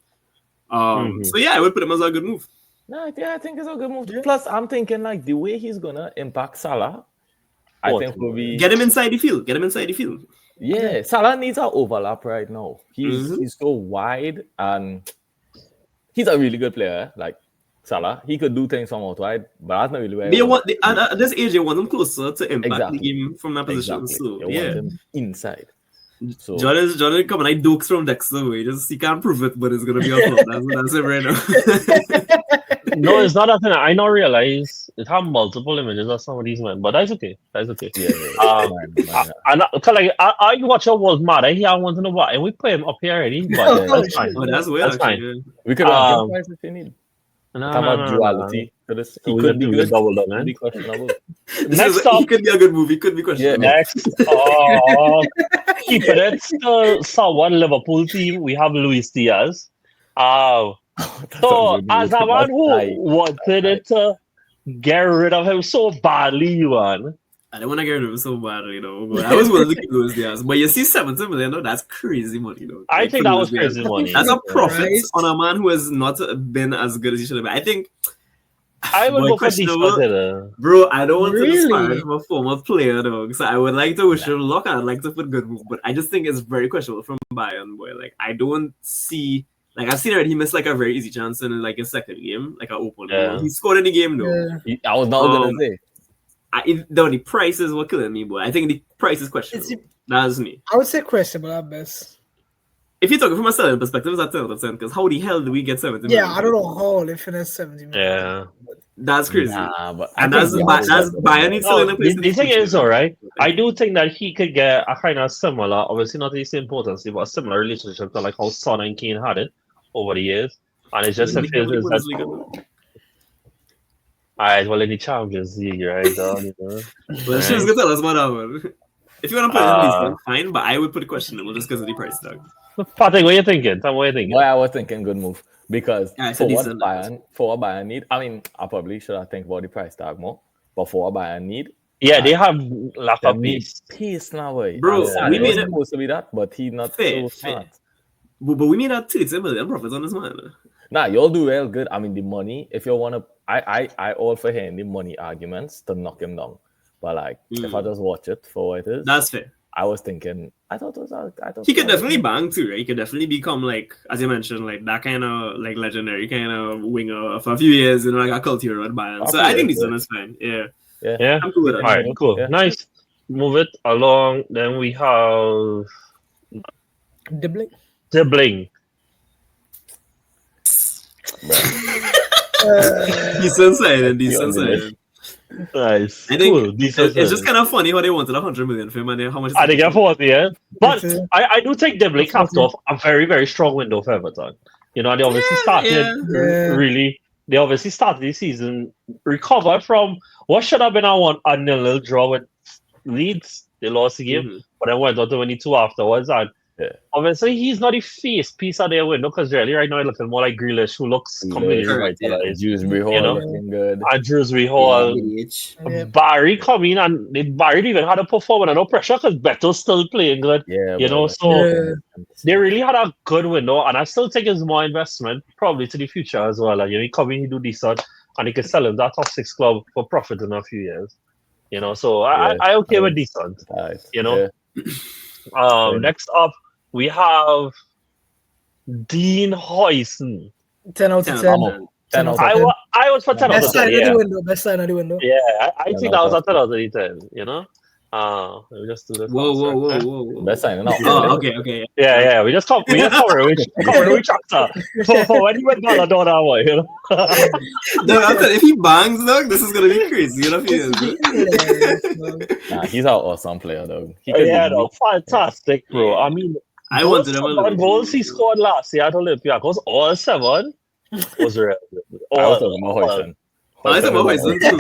So yeah, I would put him as a good move. No, I think it's a good move. Plus, I'm thinking like the way he's gonna impact Salah, I think will be get him inside the field. Yeah, Salah needs an overlap right now. He's so wide and he's a really good player. Like Salah, he could do things from out wide, but that's not really where at this age, they want him closer to impact the game from that position. So want him inside. So Jordan coming like dukes from Dexter way. He can't prove it, but it's gonna be a flop. That's it right now. No, it's not that thing. I not realize it have multiple images of some of these men, but that's okay. Yeah. I watch a was mad. I hear one to know what, and we play him up here already. But that's fine. Oh, that's weird. That's fine. We could have if you need. No. Duality. He could be good. Double done, could be questionable. Next up, he could be a good movie. Could be questionable. Next, keeping it to someone Liverpool team, we have Luis Diaz. So as a man who wanted it to get rid of him so badly, Yuan, I don't want to get rid of him so bad, but I was willing to keep Luis Diaz. But you see 70 million, though, that's crazy money, I Like, think for that Luis was Diaz. crazy money. That's a profit Christ. on a man who has not been as good as he should have been. I think. I would boy, go for decent. questionable. Bro, I don't want to disparage Really? from a former player, dog. So I would like to wish him luck and I'd like to put good move, but I just think it's very questionable from Bayern, boy. Like, I don't see. Like, I've seen already, he missed like a very easy chance in like his second game, like an open goal. He scored in the game though. Yeah. I was not gonna say. The prices were killing me, boy. I think the price is questionable. That's me. I would say questionable at best. If you're talking from a selling perspective, it's at 10%, because how the hell do we get 70 Yeah, million? I don't know how they finished 70 million. Yeah. That's crazy. Nah, but And I that's think Bayern needs to No, learn to play the thing is, all right. I do think that he could get a kind of similar, obviously not the same potency, but a similar relationship to like how Son and Kane had it over the years. And it's just a phase is that. Alright, well, in the Champions League, right, dog? Well, she was gonna tell us about that one. If you want to put it in decent, fine, but I would put it questionable just because of the price tag. Patrick, what are you thinking? Tell me what you thinking. Why I was thinking good move because Yeah, it's for a what decent Bayern need. I mean, I probably should have think about the price tag more, but for what Bayern need, Yeah, they have lack they of need pace. pace now, way. Bro, We we made it supposed to be that, but he's not fair. so smart. But we made that 30 million profits on this man. Nah, you'll do well good. I mean, the money. If you wanna, I all for hearing the money arguments to knock him down. But like, if I just watch it for what it is, That's fair. I was thinking. I thought He could definitely bang too, right? He could definitely become like, as you mentioned, like that kind of like legendary kind of winger for a few years, like a cult hero at Bayern. So I think this one is fine. Yeah. Yeah. I'm cool with that. All right, cool. Yeah. Nice. Move it along. Then we have Dibbling. Dribbling. Decent signing. Nice. I think cool. Decent it's just kind of funny how they wanted 100 million for him and how much. I think I thought, yeah. But Okay. I do think Dribbling capped off a very, very strong window for Everton. They obviously started really. They obviously started the season recovered from what should have been a 0-0 draw with Leeds. They lost the game, but then went on to 22 afterwards. And obviously, he's not the face piece of their window because really right now he's looking more like Grealish, who looks completely revitalized. Dewsbury Hall looking good. And Dewsbury Hall. Barry coming and Barry even had a performance under pressure because Beto's still playing good. So they really had a good window, and I still think it's more investment probably to the future as well. Like, he come in, he do decent, and he can sell him that top 6 club for profit in a few years. So I okay with decent. Next up we have Dean Hoyson. 10 out of 10. 10 out of 10. I was for 10 out of 10. Best sign of the window. Yeah, I think that was a 10 out of 10. Let me just do this. Whoa. Best sign. No. Oh, okay. Yeah. We just cover which chapter for when he went down that way. No, I'm telling you, if he bangs, dog, this is gonna be crazy. He's an awesome player, dog. Fantastic, bro. I mean, I wanted him on goals he scored last year at Olympiacos, all 7 was real. I was talking about Hoyson. I said Hoyson too.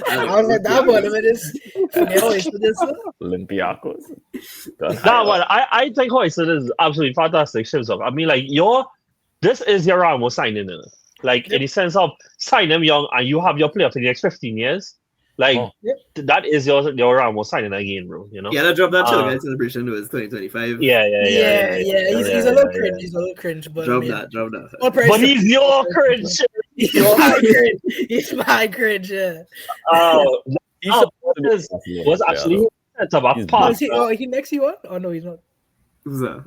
I was like, that one of it is Olympiacos. I think Hoyson is absolutely fantastic. I mean, like, this is your Ramos signing, in it. Like, in the sense of sign him young and you have your player for the next 15 years. Like, that is your Ramos signing again, bro. Yeah, that dropped that Chilga celebration to his 2025. Yeah. He's a little cringe. He's a little cringe, but drop that. But he's your cringe. He's my cringe. He's my cringe. Yeah. Was actually centre back partner. Oh, he next you on? Oh no, he's not. Who's that?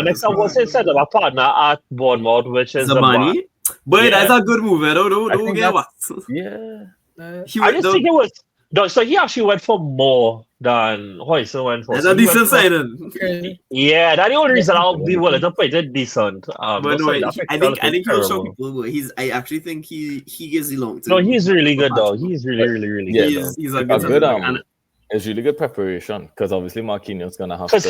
Next up was his centre back partner at Bournemouth, which is Zamani. But that's a good move, don't get what. Yeah. I just think it was. No, so he actually went for more than Hoyson went for. That's a decent signing. Yeah, that's the only reason I'll be willing to put it decent. But no, I think he'll show people. But I actually think he gives the long term. No, he's really good though. He's really good. He's a good. It's really good preparation because obviously Marquinhos gonna have. Because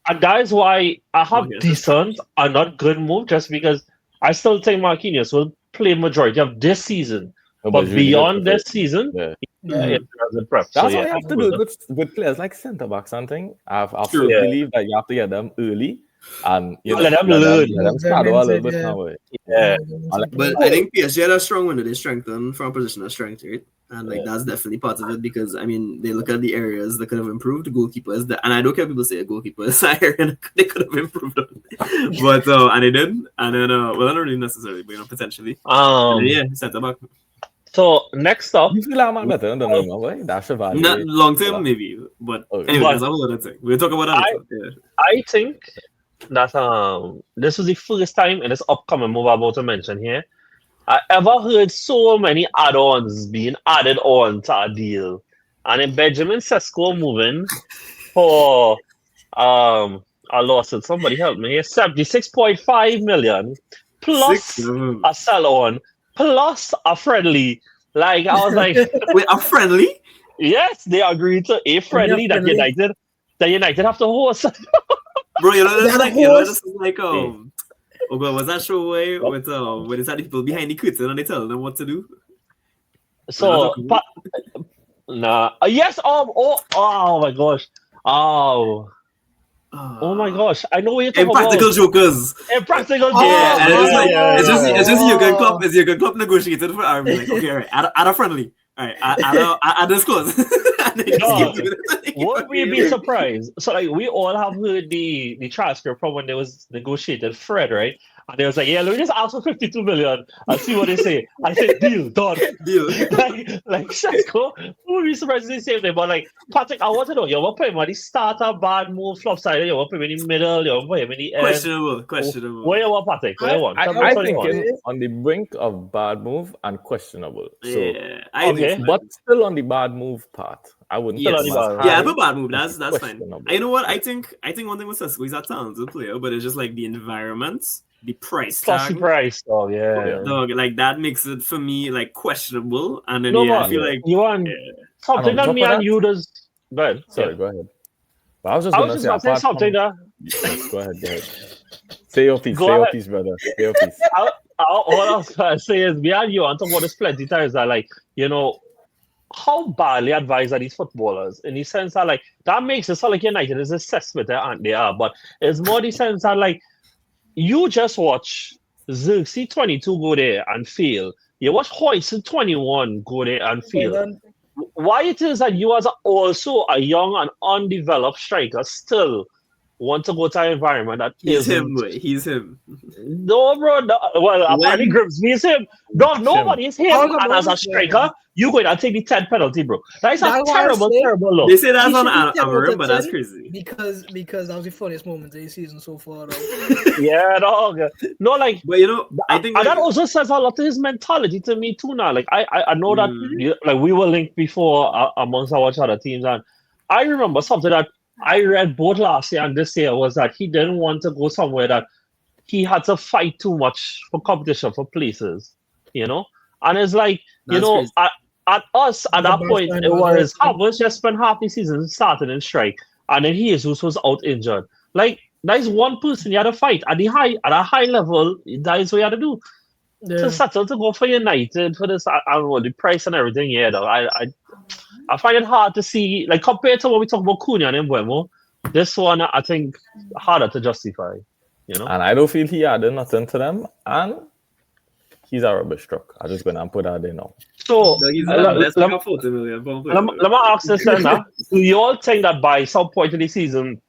and that is why I have decent and not good move. Just because I still think Marquinhos will play majority of this season. But beyond this season, that's what you have to do with players like centre backs and things. I believe that you have to get them early and let them learn. Let them start a little bit now. But I think PSG had a strong window. They strengthened from a position of strength, right? And that's definitely part of it because I mean they look at the areas that could have improved. The goalkeepers, and I don't care if people say a goalkeeper is higher, they could have improved on, but and they didn't. And then well, not really necessarily, but potentially. Centre back. So next up, You feel like I'm better than them, right? That's a value. Not long term, maybe, but anyway, that's another thing. We'll talk about that. I think that this was the first time in this upcoming move I'm about to mention here I ever heard so many add-ons being added on to a deal. And in Benjamin Sesko moving for a lawsuit, somebody help me here, 76.5 million plus a sell-on plus a friendly. Like I was like, wait, a friendly? Yes, they agreed to a friendly that United have to host. Bro, you know this is like oh god, was that show with when it's had the people behind the curtain and they tell them what to do? So yes, oh my gosh. Oh my gosh. I know what you're talking Impractical about. Jokers. Impractical Jokers. Yeah, and it's just Jurgen Klopp. It's Jurgen Klopp negotiated for Army. Like, okay, all right, add a friendly. All right, add this close. Would we be surprised? So like we all have heard the transcript from when there was negotiated Fred, right? And they was like, yeah, let me just ask for 52 million and see what they say. I said, deal, done. Deal. like Sesko, who would be surprised if they say that? But like, Patrick, I want to know, you want to put him on the starter, bad move, flop side, you want to put him in the middle, you want to put him in the end? Questionable. Where you want, Patrick? Where you want? I think on the brink of bad move and questionable. So, yeah, I think but still on the bad move part. I wouldn't. Yeah, I'm a bad move. That's fine. You know what? I think one thing with Sesko, he's a talented player, but it's just like the environment. The price tag. Price. Oh yeah. Dog, like that makes it for me like questionable. And then I feel like you want something that me and you does. Go ahead. Sorry, go ahead. But I was just gonna say something that. Yes, go ahead. Say your piece. Brother. Say your piece. All I was gonna say is me and you on talk about this plenty times that like, you know, how badly advised are these footballers in the sense that like that makes it sound like United is assessed with it and they are, but it's more the sense that like you just watch Xerxes 22 go there and fail. You watch Hoyson 21 go there and fail. Why it is that you as also a young and undeveloped striker still want to go to an environment that he's him. No, bro. No. Well, apparently Grimsby is him. No, nobody is him. And as a striker, you going to take the 10 penalty, bro. That is a terrible look. They say that's on Amarim, but that's crazy. Because that was the funniest moment of the season so far, though. Yeah, dog. No, like, but you know, I think that also says a lot of his mentality to me too. Now, like, I know that like we were linked before amongst our other teams, and I remember something that I read both last year and this year was that he didn't want to go somewhere that he had to fight too much for competition for places, you know. And it's like, you know, at us at that point, it was Havertz just spent half the season starting in strike, and then Jesus was out injured. Like that is one person you had to fight at a high level. That is what you had to do to settle to go for United for this. I don't know the price and everything. Yeah, though I find it hard to see, like compared to what we talk about Cunha and Mbeumo, this one I think harder to justify. You know, and I don't feel he added nothing to them, and he's a rubbish truck. I'm just gonna put that there now. So let me ask this then. Do you all think that by some point in the season,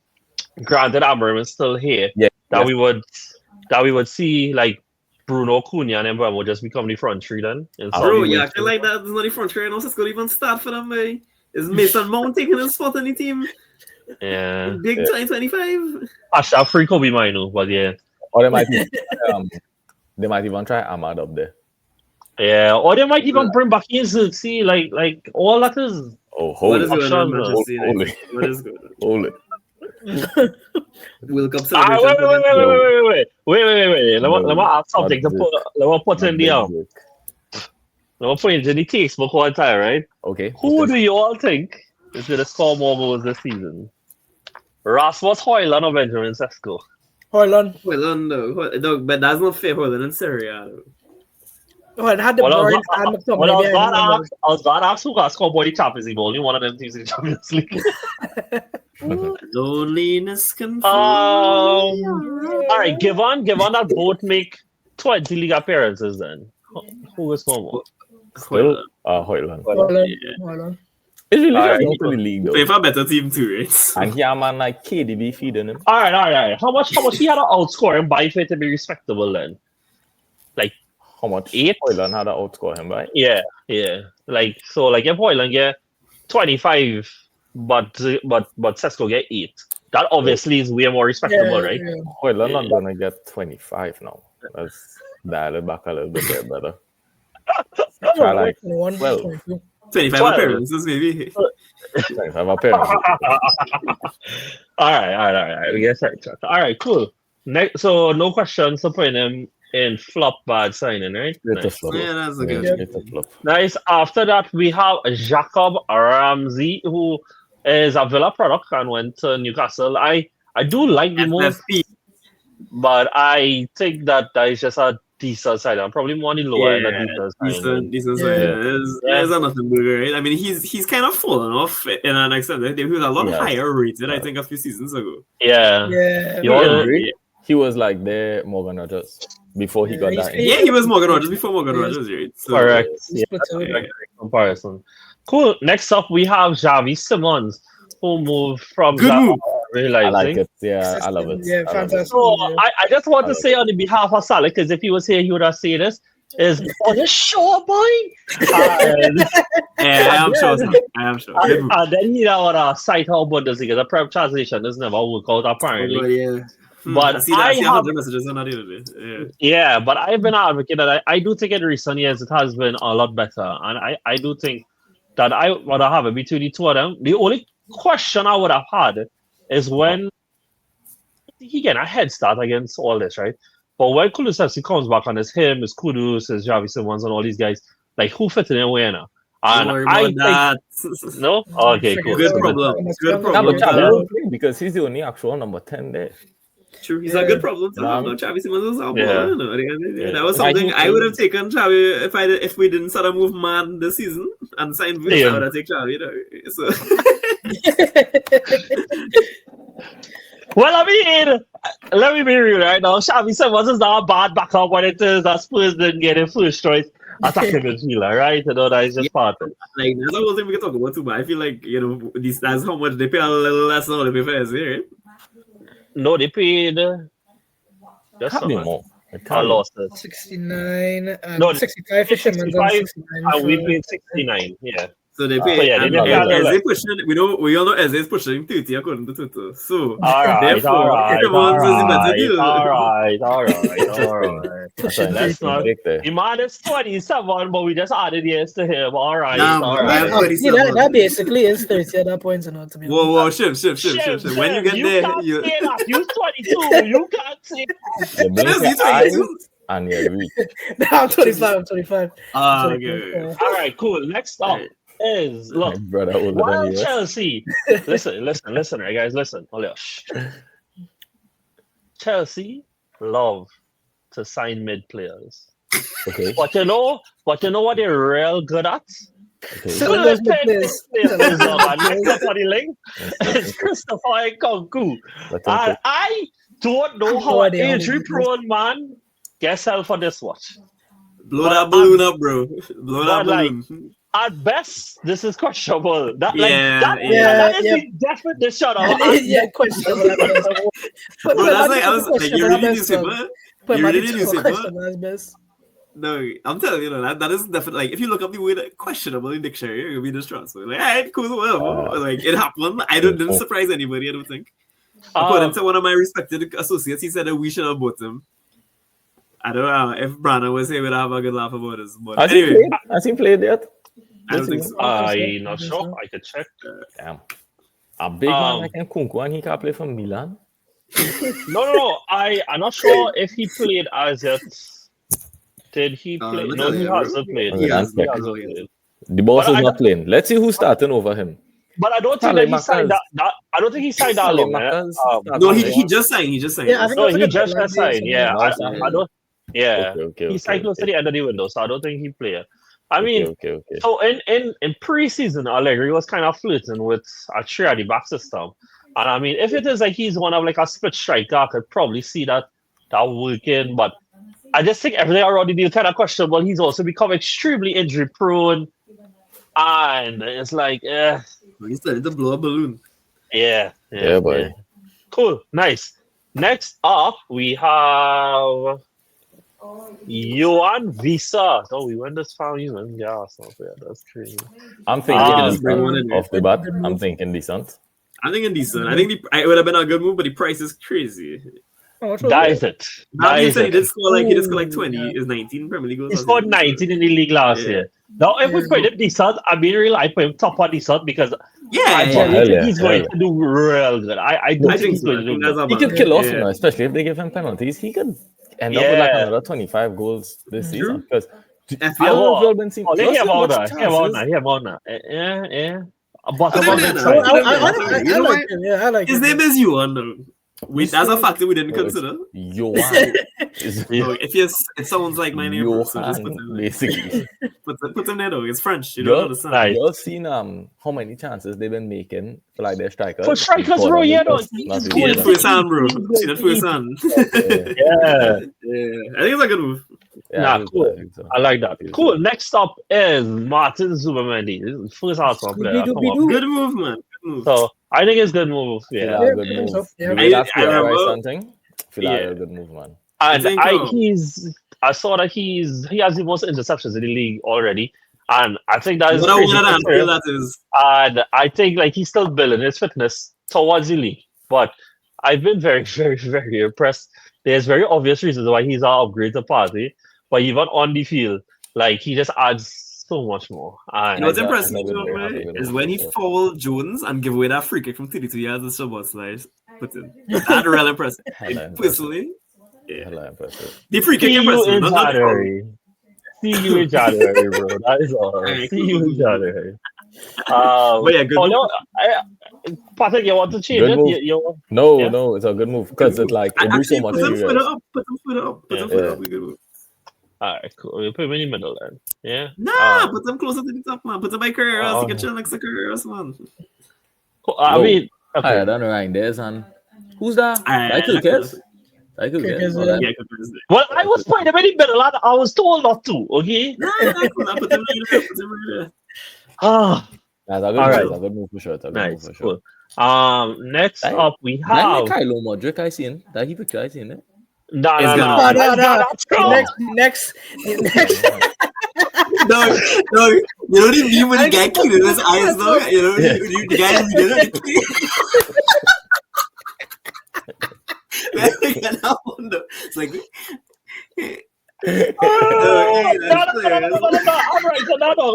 granted Amarim is still here, that we would see like Bruno, Cunha, and Mbeumo will just become the front three then? Bro, yeah, I feel like that is not the front three. No, it's going to even start for them. Is Mason Mount taking his spot on the team? Yeah. Big 2025. Asha free Kobe Mino, but yeah. Or they might even try Ahmad up there. Yeah, or they might even bring back see like all that is. Oh, hold it. What is good? Hold it. We'll come wait. Let me ask something to put in the let me put in the textbook one time, right? Okay. Who do you all think is going to score more goals this season? Rasmus Højlund or Benjamin Sesko? Højlund, no, but that's not fair. Højlund in Syria. Oh, it had the I was going to ask who got score more the Champions League. Only one of them teams in the Champions League. Loneliness can all right, give on that both make 20 league appearances then. Who is more? Hoyland. Hold on, Yeah. hold on. It's really Alright, just out of the league Play though. for a better team too, right? And here man like KDB feeding him. All right. How much he had to outscore him by for it to be respectable then? How much 8? Hoyland had to outscore him, right? Yeah. Like if Hoyland get 25, but Sesko get 8, that obviously is way more respectable, right? Yeah. Hoyland not gonna get 25 now. Let's dial it back a little bit there, brother. Try like 21, 12. 22. 25 12. appearances, maybe. 25 appearances. All right. We get sidetracked. All right, cool. Next, so no questions for putting him in flop bad signing, right? It's a Nice. flop. Yeah, that's a good. It's a flop. Nice. After that, we have Jacob Ramsey, who is a Villa product and went to Newcastle. I do like the move, FFP. but I think that is just a decent side. I'm probably more on the lower end of decent. Decent. Yeah. There's nothing burger, right? I mean, he's kind of fallen off in an extent. He was a lot Yes. higher rated, I Yeah. think, a few seasons ago. Yeah. Yeah. You all Yeah. agree? He was like there Morgan Rogers before he Yeah, got he's- that. Yeah, he was Morgan Rogers before Morgan Yes. Rogers, right? So, Correct. He's Yeah. plateaued. Yeah. Comparison. Cool. Next up, we have Javi Simmons, who moved from Good move. I like it. Yeah, I love it. Yeah, I love it. fantastic. So I just want I to like say on the behalf of Salah, because if he was here, he would have said this. Is just sure, boy. And, Yeah, I am sure. I am sure. Good move. and then he would cite how Bundesliga, the prep translation does never work out apparently. But yeah. But I see I 100 messages on that the other day. Yeah, but I've been an advocate that I do think in recent years it has been a lot better. And I do think that I would have it between the two of them. The only question I would have had is when he get a head start against all this, right? But when Kulusevski comes back and it's him, it's Kudus, it's Javi Simmons and all these guys, like who fit in where now? Don't And worry I about think that. no? Okay, cool. Good So problem. Good Yeah, problem. but Xavi will play because he's the only actual number 10 there. True, he's a good problem to Yeah. have. No, Xavi Simmons was our Yeah. baller, you know, at the end of the day. Yeah. That was Like, something he- I would have taken Xavi if we didn't sort of move man this season and sign Vince. Yeah. I would have taken Xavi. You know? So Well, I mean, let me be real right now. Xavi Simmons is not a bad backup when it is that Spurs didn't get him first choice attacking midfielder, right? You know, that is just part of it. like that's the whole thing we can talk about too. But I feel like that's how much they pay a little less now. They pay for his right? No, they paid just Can't be some more. It I can't be. lost it. 69 and No, 65 for Simmons and 65, 69 And we for- paid 69, yeah. So they So, pay. yeah, they and pay a little Eze less. pushing. We all know Eze is pushing 30 according to Twitter. So All right, therefore, Simmons is a better deal. all right. That's a Let's not- break there. The man is 27, but we just added years to him. All right, Nah, all man, right. I'm 37. that basically is 30 at that point, you know, to be Whoa, shift. When you get there, can't you say that. You 22. You can't say You blink Yes, your you eyes 22. and you reach. I'm 25. Ah, So, okay. All right, cool. Next up is look. My brother older While than you. Chelsea, listen, right, guys, listen. Hold on. Shh. Chelsea love to sign mid players, Okay. but you know what they're real good at? Okay. So- Good those at mid playing players. mid players, love, and next up on the link is Christopher Nkunku. Let him And cook. I don't know I have how no an idea how injury they do prone man gets hell for this watch. Blow that balloon up, bro. Blow that But, like, balloon. At best, this is questionable. That Yeah, that is yeah. the definition of Yeah, questionable at best. But Bro, that's like I was like, questionable you at reading best, dog. newspaper? But You my reading details are newspaper? questionable at best. No, I'm telling you, that is definitely like if you look up the word questionable in dictionary, you'll be distraught. So like, alright, cool, whatever. Like it happened. Didn't surprise anybody. I don't think. According to one of my respected associates, he said that we should have bought him. I don't know if Brandon was here, we'd have a good laugh about this. But Has he anyway, played? Has he played yet? I don't think so. I'm not sure. I could check. Damn. A big man like Nkunku and he can play for Milan. No. I'm not sure if he played as yet. Did he No, play? let me No, tell he you, bro. hasn't played. Yeah, He hasn't check. played. The boss But is I not playing. Let's see who's starting over him. But I don't think Charlie that he signed Mackers. that. I don't think he signed that long. No, he just signed. He just signed. Yeah, I think No, that's he like a just Bernard got signed. Davis Yeah, or I something. don't. Yeah, Okay, he signed close to the end of the window, so I don't think he played. I mean, okay. so in preseason, Allegri was kind of flirting with a three at the back system, and I mean, if it is like he's one of like a split striker, I could probably see that working. But I just think everything around the deal kind of questionable. He's also become extremely injury prone. And it's like, He's starting to blow a balloon. yeah, Yeah, boy. yeah. Cool, nice. Next up, we have Yuan Visa. Oh, we went this far, you man. Yeah, that's crazy. I'm thinking Ah, bring one decent in. off the bat. I'm thinking decent. I think in decent. I think it would have been a good move, but the price is crazy. How much was That it? is it. That That being is said, he did it. score like 20. Is 19 Premier League goals. He scored 19 in the league last Yeah. year. Now, if we put him decent, I mean, really, I put him top on decent because Yeah, I yeah. genuinely think yeah, he's going to do real good. I do I think think he's so. going I to do think good. that's a He could bad. kill off, Yeah. you know, especially if they give him penalties. He could end up with like Yeah. another 25 goals this True. season. Because I FPL. don't know if y'all been seeing. Oh, y'all hear seen about much that. Hear about chances? that. Hear about that. Yeah. Bottom Put him of there the now. side. Put him there. I like him. Yeah, I like His him. name is Yuan, though. That's a factor we didn't consider. Johan. Yeah. No, it sounds like my name, bro, so just put him Johan, there. basically. Put him there, though. It's French. You don't Y'all, understand. Nice. y'all seen how many chances they've been making for like their strikers? For strikers, bro, yeah, no, he's Not See going it really. for his hand, bro. He's See it for his hand. Yeah. Yeah. I think it's a good move. Yeah, Nah, I think so, cool. I think so. I like that. I think so. Cool. Next up is Martin Zubermendi. This is the first Arsenal player. Come up. Scooby-Doo. Good move, man. Good move. So I think it's good move. Feel Yeah. that a good Yeah, move. so, yeah. The way that I score remember- price something, feel that Yeah. a good move, man. And think, I saw that he has the most interceptions in the league already. And I think that is What a crazy. what an considering- that is. And I think like he's still building his fitness towards the league. But I've been very, very, very impressed. There's very obvious reasons why he's our upgraded party. But even on the field, like he just adds so much more. And You know what's I impressive, would John, very right, happy with is him. when he fouled Jones and give away that free kick from 32 yards with Shabbat slice. Put in. That's really impressive. Hella impressive. Personally, yeah. Hella impressive. The free kick see you impressive. in Not the foul. January. See you in January, bro. That is all. Alright, See you in cool. January. But yeah, good. no, Patrick, you want to change Good it? move. You No, Yeah. no, it's a good move because it's like it do so Actually, much put for them you further guys. up. Put them further up. Put them Yeah. further up. We good. all right, cool. We'll put him in the middle then. Yeah. Nah, put them closer to the top, man. Put them by Carreras. You can Oh. chill next to Carreras, man. Cool. I No. mean, okay. Higher than Reinders and who's that? Like Kirkes? Like Kirkes, Kirkes? Yeah, Carreras. Well, I was putting him in the middle, and I was told not to. Okay. Nah, cool. Put them right there. Put them right there. Ah, That's a good All move. right. That's a good move for sure. It's a good move nice. for sure. Cool. Next Right. up we Like have. Kylo Modric, I seen. That he picture I seen it. Nah, It's nah, gonna- nah. No. That's true. Next. No, you know the meme when the guy cleaning his eyes, though? You know, the guy reading it. That one, though. It's like,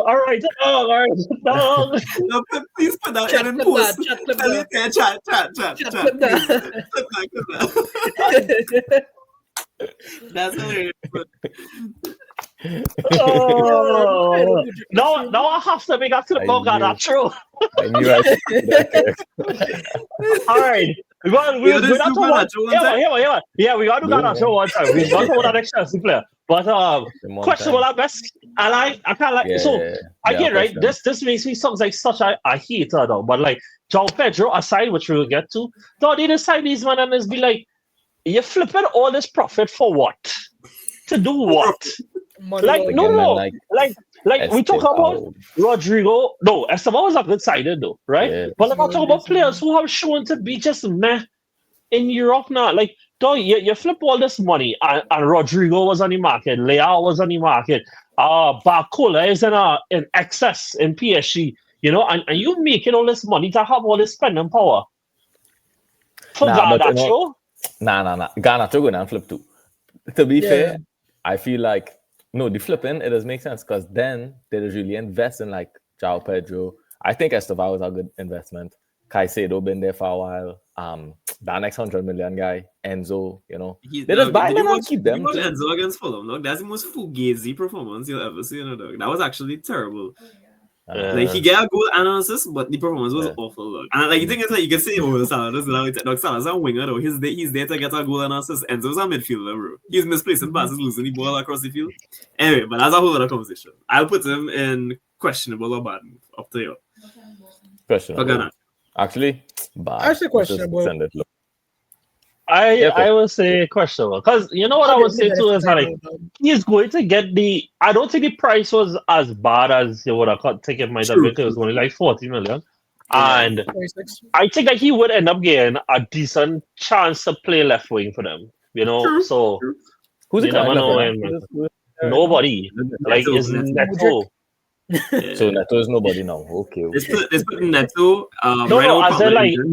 All right. no, please put that Chat in clip post. that, chat clip Tell that. it, yeah, chat. Chat clip that. Clip that. That's hilarious. Oh, no, I have to make a clip. Oh, God, that's true. I knew I should do that. All right. Well, Yeah, we this got to Super one. Nacho one time. Yeah, we got to Yeah. that show one time. We got to one next Chelsea player. But Them one questionable time. at best. I can't like. Yeah, So yeah, again, right? question. This makes me sound like such a hater though. But like João Pedro aside, which we will get to, no, they decide these man and just be like, you flipping all this profit for what? To do what? Like Again, no, man, like we talk about Esteban. Rodrigo. No, Esteban was a good sided though, right? Yeah. But like I talk about players who have shown to be just meh in Europe now. Like, dog, you flip all this money, and Rodrigo was on the market, Leao was on the market, Barcola is in excess in PSG, you know, and you making all this money to have all this spending power. For Nah, but you Garnacho, know- Nah. Garnacho going and flip too. To be Yeah. fair, I feel like no, the flipping it does make sense because then they just really invest in like João Pedro. I think Esteban was a good investment. Caicedo been there for a while. That next 100 million guy, Enzo, you know. They just buy them and keep them. You watch Enzo against Fulham, dog. That's the most fugazi performance you'll ever see, you know, dog. That was actually terrible. Like he got a goal and an assist, but the performance was Yeah. awful, dog. And like you think it's like you can say, oh, Salah's a winger though. He's there to get a goal and an assist. Enzo's a midfielder, bro. He's misplacing passes, losing the ball across the field. Anyway, but that's a whole other conversation. I'll put him in questionable or bad. Up to you. Questionable. Pagana. Actually, bad. Actually Let's just questionable. send it low. I would say questionable because you know what I would say too is that, like he's going to get the. I don't think the price was as bad as you would have think it might have been. Because it was only like 40 million, and 46. I think that he would end up getting a decent chance to play left wing for them. You know, True. so Who's you the never current know. left back? Nobody like Neto, is Neto. Neto. Yeah. So Neto is nobody now. Okay. Let's put Neto. No, Right no, now, I said Palmer like injured.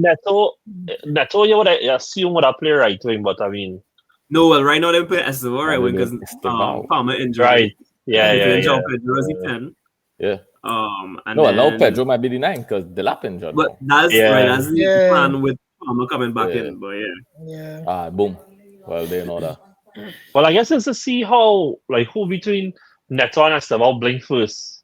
Neto, you would assume would have play right wing, but I mean, No, well, right now they put Esteban right wing because Esteban. Palmer injured. right? Yeah, They yeah, put yeah. João Pedro as the 10. Yeah. And No, then, now Pedro might be the 9 because the lap injured. but that's Yeah. right. That's the Yeah. plan with Palmer coming back Yeah. in. But yeah, Yeah. Boom. Well, they know that. Well, I guess it's to see how who between Neto and Esteban blink first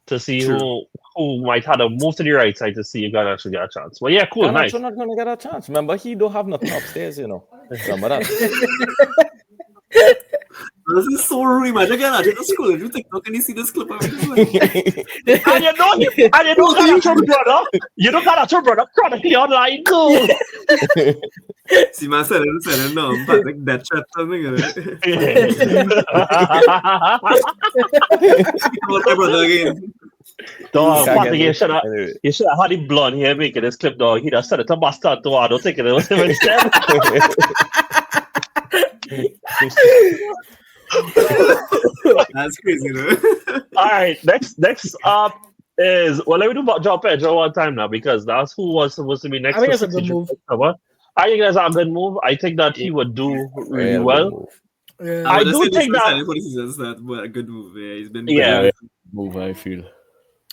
to see True. who might have to move to the right side to see if God actually get a chance. Well, yeah, cool, nice. Garnacho not going to get a chance. Remember, he don't have nothing upstairs, you know. Remember that. this is so rude. Imagine getting out of the school and you TikTok and you see this clip of it. And you know Garnacho brother. You know Garnacho brother chronically online too. See, man, said it, no, but like that chat something. My brother again. Dog, Can't Patrick, get you it. should have Anyway. had the blonde hair making this clip, dog. He'd have said it to Bastard too. I don't think it was him instead. That's crazy, though. All right, next up is let me do about João Pedro one time now because that's who was supposed to be next. I think for that's a good 60 move. cover. I think that's a good move. I think that he would do really well. Yeah. I do think that. For the season start, but a good move. Yeah, he's been. Yeah. Move, I feel.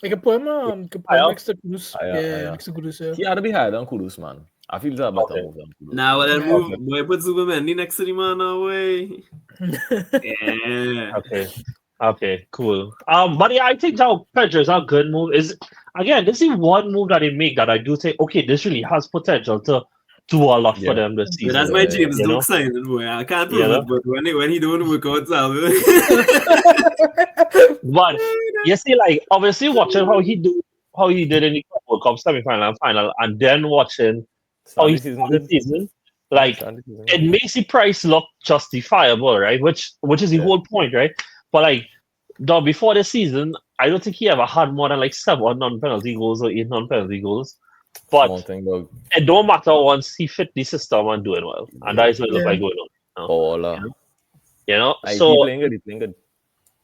You can put him next to Kudus. Yeah. Next to Kudus. Yeah. He had to be higher than Kudus, man. I feel that better move than Kudus. Nah, well, then Yeah. move. Boy, put Zuberman next to the man away. Yeah. Okay, cool. But yeah, I think João Pedro is a good move. Is again, this is one move that they make that I do think, okay, this really has potential to do a lot for them this Yeah, season. that's my James you know? Duke signing, boy. I can't prove Yeah, it, but when he don't work out, But you see, like obviously watching how he did in the World Cup semi-final and final, and then watching how he started the season, like it makes the price look justifiable, right? Which is the whole point, right? But like before the season, I don't think he ever had more than like 7 non-penalty goals or 8 non-penalty goals. But it don't matter once he fit the system and doing well, and that is what it looks like going on. You know, so he's playing good.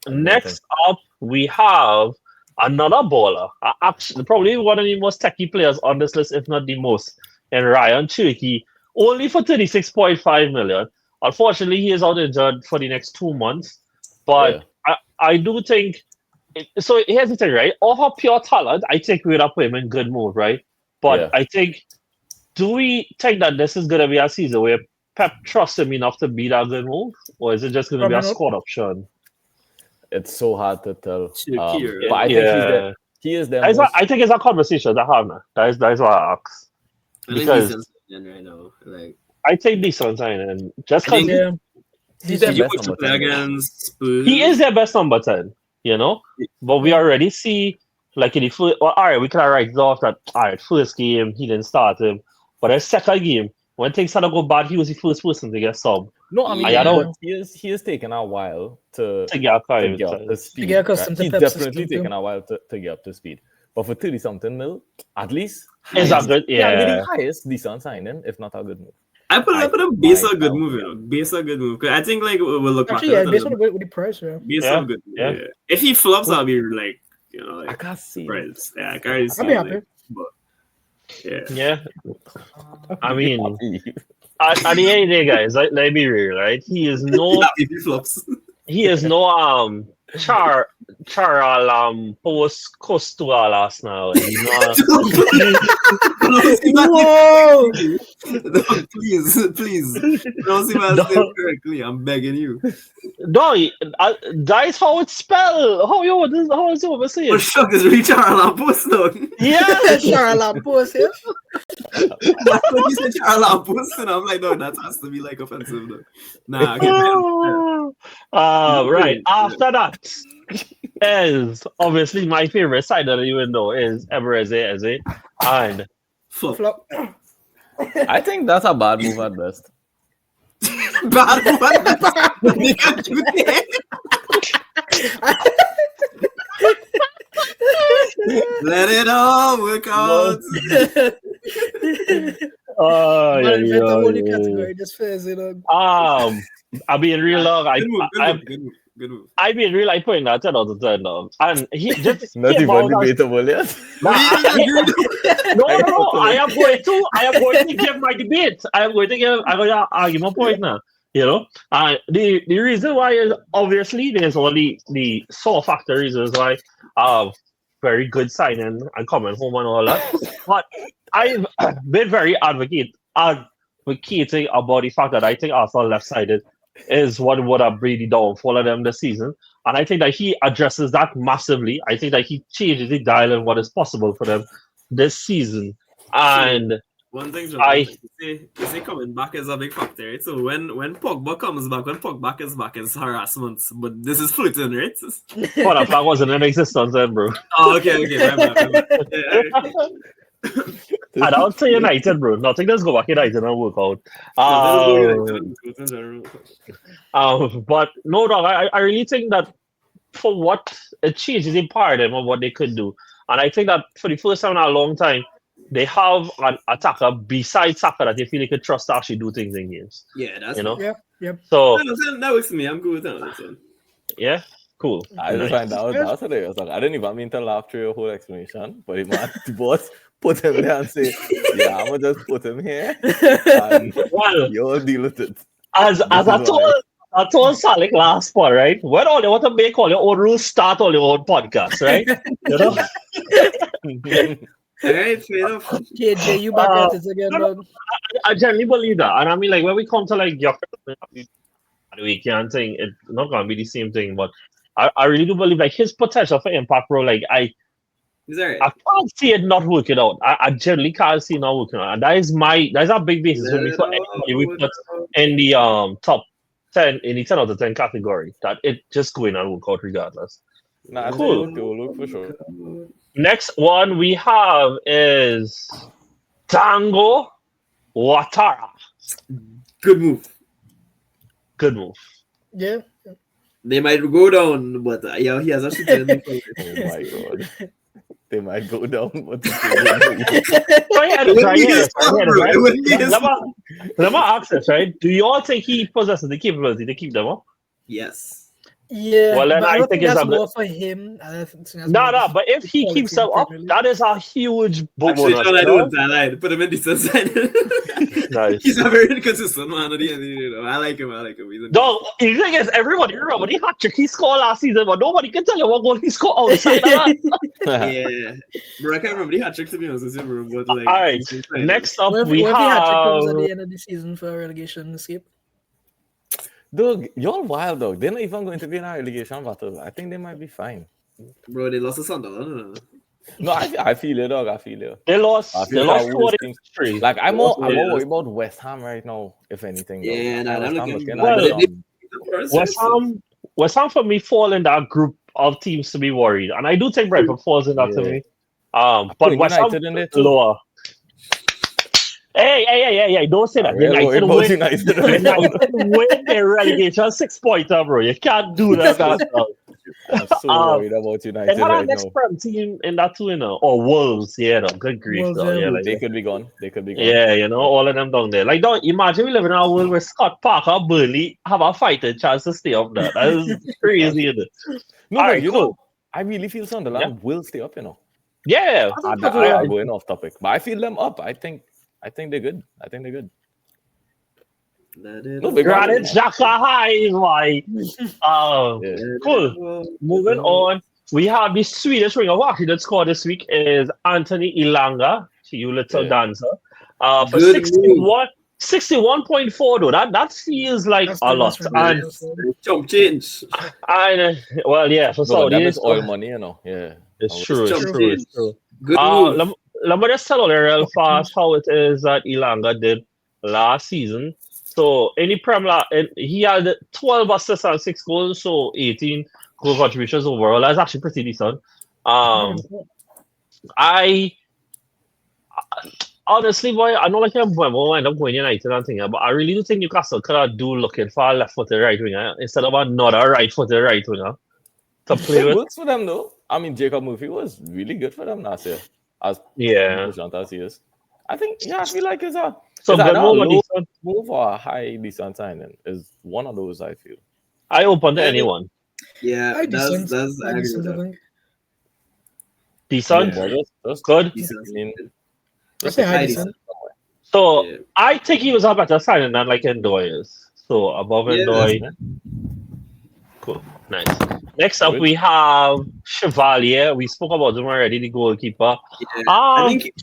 Next up, we have another baller. Actually, probably one of the most techy players on this list, if not the most, and Ryan Cherokee, only for 36.5 million. Unfortunately, he is out injured for the next 2 months. But I do think. So here's the thing, right? All her pure talent, I think we would have put him in good move, right? But I think, do we think that this is going to be a season where Pep trusts him enough to be that good move? Or is it just going to be a squad option? It's so hard to tell. But I think he is there. I think it's a conversation that I have now. That is what I ask. Because right now, like, I think decent signing just because he's their best number 10 against Spurs. He is their best number 10, you know? But we already see, like in the first, all right, we can write off that, all right, first game, he didn't start him. But the second game, when things started to go bad, he was the first person to get sub. No, I mean, he has taken a while to get up to speed. He's definitely taken a while to get up to speed. But for 30-something mil, at least it's a good, the highest decent signing, if not a good move. I put a base a good move, you know. Base a good move. Cause I think like we'll look actually, back. based on the price, Base a good move. Yeah. If he flops, I'll be like, you know, like, I can't see. Price. Yeah, I can't see. I'll be happy. Like, but, yeah. I mean, at the end of the day, guys, let me be real, right? He is no. If he flops. He is no Charal post Costual last now. Whoa! No, please. Pronounce him as name correctly. I'm begging you. No, that is how it's spelled. How is it overseas? What shock is really Charles Post now? Yeah, Charles Post, yeah. That's when you said Charles Post, and I'm like, no, that has to be like offensive though. Nah, right. After that is obviously my favorite side that even though is Ebereze and flop. I think that's a bad move at best. Bad one. They can do that. Let it all work out. Oh, Man, invent a whole new yeah. category just for you know. I being real long. Good move. I being real. I putting that 10 out of 10 dog. And he just Not came even out as- debatable yet. Nah, no. I am going to give my debate. I'm going to argue my point now. You know, the reason why is obviously there's only the sore factor reasons why very good signing and coming home and all that. But I've been very advocating about the fact that I think Arsenal left-sided is what would have been the downfall of them this season. And I think that he addresses that massively. I think that he changes the dial and what is possible for them this season. And one thing, John, you say coming back is a big factor, right? So when Pogba comes back, when Pogba is back, it's harassment. But this is flirting, right? what a flag wasn't in existence then, bro. Oh, okay. My bad. And I'll say United, bro. Nothing does go back United and work out. But no, dog, I really think that for what it changes in paradigm of what they could do. And I think that for the first time in a long time, they have an attacker besides Saka that they feel they could trust to actually do things in games. Yeah, that's Yep. So that works for me. I'm good with that. yeah, cool. I just find out that's what it was like. I didn't even mean to laugh through your whole explanation, but the boss put him there and say, "Yeah, I'm gonna just put him here, and you'll deal with it." As I told Salik last part, right? When all you want to make all your own rules, start all your own podcasts, right? You know. All right, fair enough. KJ, you back at it again, man. I generally believe that, and I mean, like when we come to like your the weekend thing, it's not gonna be the same thing, but I really do believe like his potential for impact, bro. Like I can't see it not working out. I generally can't see it not working out, and that's a big basis for me for anybody we put in the top 10 in the 10 out of 10 category. That it just going and work out regardless. Nah, cool. Look for sure. Next one we have is Tango Ouattara. Good move. Yeah. They might go down, but yeah, he has a shit. Oh my god. They might go down, but let me ask this, right? Do you all think he possesses the capability to keep them up? Yes. Yeah, well, then but I think it's that's more for him. No, but if he keeps them up, that is a huge bonus. I don't put him in decent side. Nice. He's a very inconsistent man. I like him. No, the thing is, everybody remember the hat trick he scored last season, but nobody can tell you what goal he scored outside that. Yeah, bro, I can't remember the hat trick to be honest with you, bro. But like, all right, next up we have. Hat trick comes at the end of the season for relegation escape. Dog, you're wild, dog. They're not even going to be in a relegation battle. I think they might be fine. Bro, they lost to Sunderland. No, I feel it, dog. I feel it. They lost 2 Like I'm more worried about West Ham right now, if anything. Yeah, West Ham for me fall in that group of teams to be worried, and I do think Brentford falls in that to me. But West Ham lower. Hey, don't say that. United win their relegation 6 points, bro. You can't do that. I'm so worried about United they had right our next now. prem team in that too, you know. Or Wolves, yeah, no, good grief. Wolves, though. Yeah, They could be gone. Yeah, you know, all of them down there. Like, don't imagine we live in a world where Scott Parker, Burnley have a fighting chance to stay up there. That is crazy, isn't it? No, right, you cool. know, I really feel Sunderland will stay up, you know. Yeah. I'm going off topic, but I feel them up. I think they're good. No, granted, Xhaka high is like, cool. Moving on, we have the Swedish winger who actually did score this week is Anthony Ilanga, you little dancer, for 61.4 though. That feels like a lot. And chump change. Well, yeah, for Saudi that is oil money, you know. Yeah, it's true. Good move. Let me just tell you real fast how it is that Ilanga did last season. So in the Premier, he had 12 assists and 6 goals, so 18 goal contributions overall. That's actually pretty decent. I honestly, boy, I know like I'm will end up going United and thing, but I really do think Newcastle could have do looking for a left-footed right winger instead of another right-footed right winger to play It with. works for them though. I mean, Jacob Murphy was really good for them last year, as Yeah. efficient as he is. I think, I feel like it's a So it's good either a move, low decent. move or a high decent signing is one of those. I feel. I open to Yeah. anyone. Yeah, I that's decent. I agree with I that. think. Decent, Yeah. Just good. Decent. I mean, I say high high decent. So Yeah. I think he was a better signing than like Ndoye is. So above Yeah, Ndoye. Cool. Nice. Next up, Good. we have Chevalier. We spoke about him already, the goalkeeper. Yeah. I think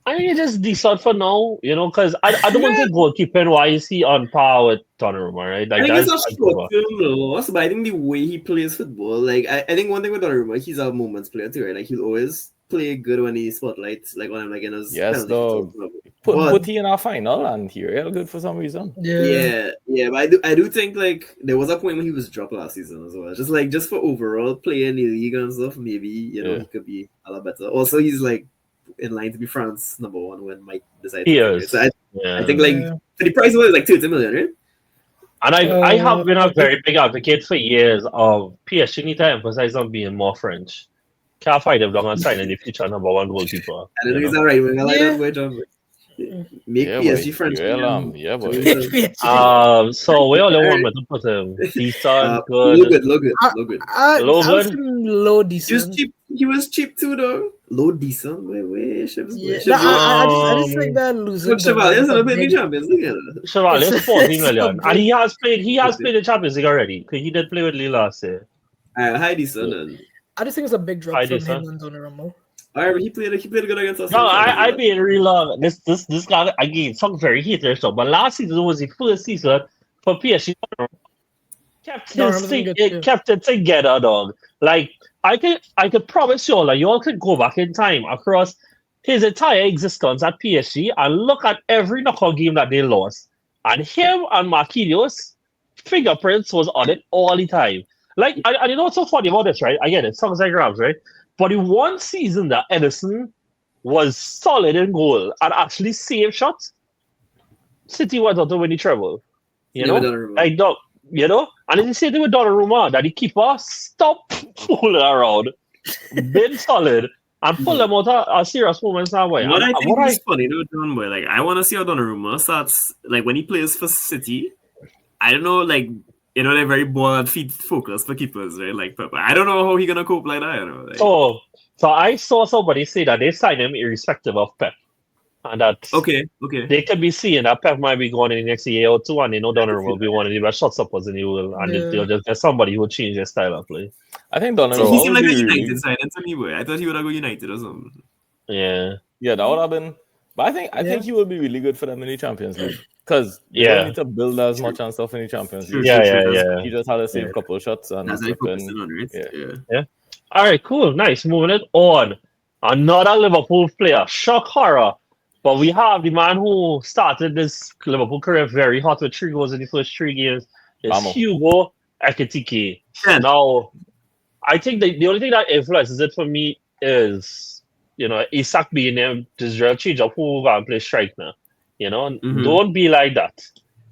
I think it's just decent for now, because I don't think goalkeeping wise he on par with Donnarumma, right? Like I think that's it's a short-term loss, but I think the way he plays football, like I think one thing with Donnarumma, he's a moments player too, right? Like he'll always play good when he spotlights, like when I'm like in his Yes, penalty dog. kill. Put he in our final and he real good for some reason. Yeah. Yeah, but I do think like there was a point when he was dropped last season as well. Just for overall play in the league and stuff, maybe he could be a lot better. Also, he's like in line to be France #1 when Mike decides He to take it. is. So I think like Yeah. so the price was like 30 million, right? And I have been a okay. very big advocate for years of PSG need to emphasize on being more French. Can't find them long and sign in the future #1 goalkeeper. I don't know if he's alright when I like Yeah. that boy, John. Make Yeah, PSG boy. French. Yeah, boy. So we only want me to put him decent, good, low good. low I was good. thinking low decent. He was cheap too, though. Low decent. Wait, Shivs, Yeah. Shivs, No, I just think that losing. But Chevalier's Donnarumma gonna play the big- Champions League. Chevalier's It's- 40 it's million. so And big. he has played the Champions League already. Because he did play with Lille last year. Hi, decent. And I just think it's a big drop I from do, him sir. and Donnarumma. alright, he played good against us. No, I being real this guy again, some very hater stuff. But last season was the first season for PSG. Donnarumma's been good too. Kept it together, dog. Like I could promise you all that you all could go back in time across his entire existence at PSG and look at every knockout game that they lost. And him and Marquinhos fingerprints was on it all the time. Like I you know what's so funny about this, right? I get it, sounds like grabs, right? But in one season that Edison was solid in goal and actually saved shots, City went on to win the treble. You know? Like dog, and it's the same thing with Donnarumma, that the keeper stopped fooling around, been solid, and pull them out of serious moments that way. What I think is funny though, John Boy, like I want to see how Donnarumma starts, like when he plays for City. I don't know, like they're very ball and feet focused for keepers, right? Like, but I don't know how he gonna cope like that. Like, so I saw somebody say that they signed him irrespective of Pep, and that okay, they could be seeing that Pep might be going in the next year or two, and they know Donnarumma will be one of the best shot stoppers in the world, and they'll just get somebody who will change their style of play. I think Donnarumma. He seemed like a United signing to me, boy. I thought he would have go United or something. Yeah, that would have been. But I think he will be really good for them in the Champions League because they don't need to build as much and stuff in the Champions League. Yeah. He just had to save a couple of shots and that's right? Yeah. All right, cool, nice. Moving it on. Another Liverpool player, shock horror. But we have the man who started this Liverpool career very hot with 3 goals in the first 3 games. It's Hugo Ekitike. Now, I think the only thing that influences it for me is, Isak being there, this real change of who going to play striker now. Don't be like that.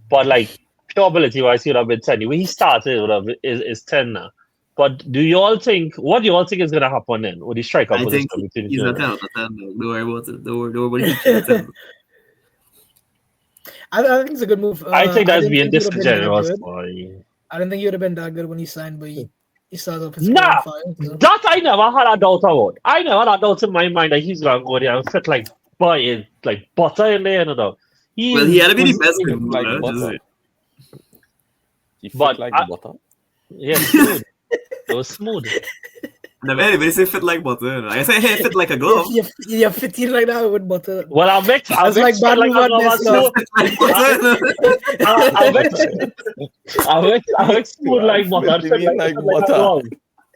But like pure ability wise, he would have been 10. The way he started is 10 now. But what do you all think is going to happen then with the striker position between he's the not 10. Don't worry about it. Don't worry about it. I think it's a good move. I think that's being disingenuous. I don't think he would have been that good when he signed, but he started off his Nah, fire, so. that I never had a doubt about. I never had a doubt in my mind that he's going to go there and fit like butter in there. He had to be the best good like butter. He fit like butter. Yeah, smooth. It was smooth. Never anybody say fit like butter. I say hey, fit like a glove. You're fitting like that with butter. Well, I bet like bad like a glove. I bet smooth like butter.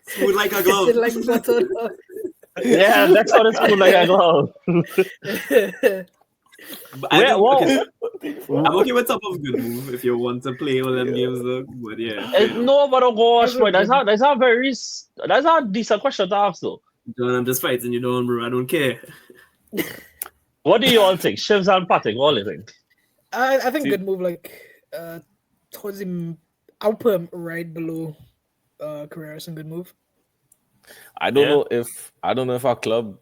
Smooth like a glove. Like butter. Yeah, that's how it's smooth like a glove. I'm okay with top of good move if you want to play all them games though. But yeah. No, but oh gosh, boy, that's a decent question to ask though. John, I'm just fighting you down, bro. I don't care. What do you all think? Shivs and Patrick, what do you think? I think See- good move towards him. I'll put him right below Carreras and good move. I don't Yeah. know if our club.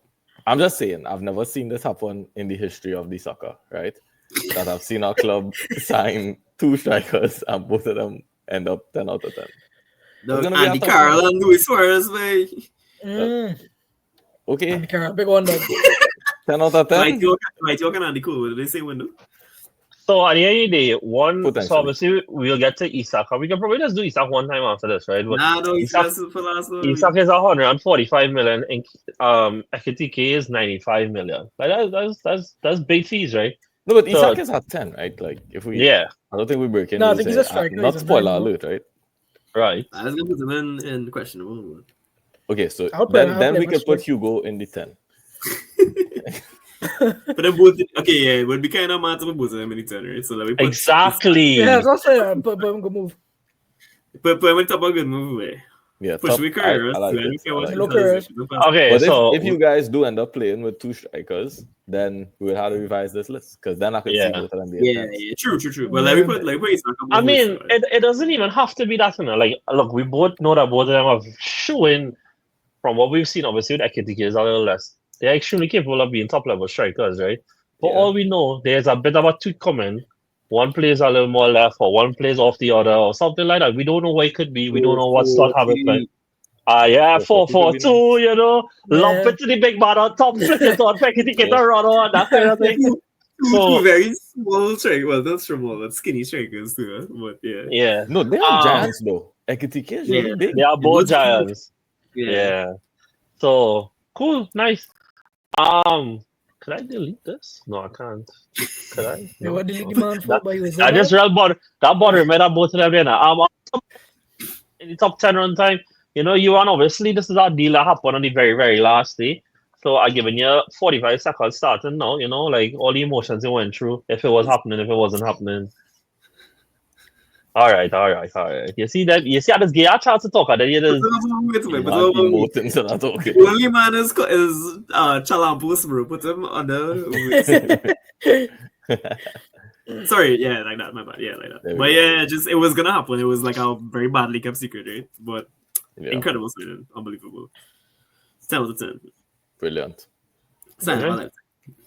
I'm just saying, I've never seen this happen in the history of the soccer, right? That I've seen our club sign 2 strikers and both of them end up 10 out of 10. Dog, gonna be a Andy tough Carroll one. and Luis Suarez, man. Okay, Andy Carroll, big one dog. 10 out of 10. Might you can Andy cool? What did they say window? So at the end of the day, so Potentially. obviously we'll get to Isak. We can probably just do Isak one time after this, right? But Nah, no, he's Isak, just for last one. Isak is 145 million, and Ekitike is 95 million. Like that's big fees, right? No, but So- Isak is at 10, right? Like if we, Yeah, I don't think we break in. No, I we'll think he's say, a striker, not he's a spoiler 9, alert, right? right. I was gonna put him in questionable. Okay, so I'll play- then I'll then play we much can put more. Hugo in the 10. But then both, okay, yeah, it would be kind of mad to put both of them in the 10, right? So let me put Exactly. Yeah, so I'll say but him good move. Put him in top of a good move way. Yeah, Push top- me I Carreras. like Then we this, can I watch like it. Look Carreras. Okay, But so if you guys do end up playing with 2 strikers, then we will have to revise this list because then I can see Yeah. both of them being Yeah, 10s. yeah, true. But let me put Isak I above mean, Luis Suarez. it doesn't even have to be that, you know. Like, look, we both know that both of them have shown from what we've seen. Obviously, with Ekitike is a little less. They're extremely capable of being top level strikers, right? For Yeah. all we know, there's a bit of a tweak coming. One plays a little more left, or one plays off the other, or something like that. We don't know what it could be. We don't know what slot have it like. Yeah, 4-4-2, you know, lump Yeah. it to the big man on top, flick it on, Ekitike to run on, that kind of thing. So- Two very small strikers. Well, not small, but skinny strikers too. But yeah. Yeah, No, they are giants though. Ekitike is really Yeah. big. they are both both- giants. Yeah. So cool, nice. Could I delete this? No, I can't. Could I? Yeah, No. what delete the man for? But he was I just real bother me that both of them there now. In the top 10 run time, you know, you and obviously this is our deal that happened on the very, very last day. So I given you 45 seconds starting now, you know, like all the emotions you went through, if it was happening, if it wasn't happening. All right. You see that? You see how this guy a chance to talk, and then you just Man, emoting to that, okay. The only man is Chalampus, bro. Put him on the. Sorry, yeah, like that. My bad. Yeah, like that. There we But go. yeah, just it was gonna happen. It was like a very badly kept secret, right? But Yeah, incredible signing, unbelievable. 10 out of 10. brilliant. Sign, Okay.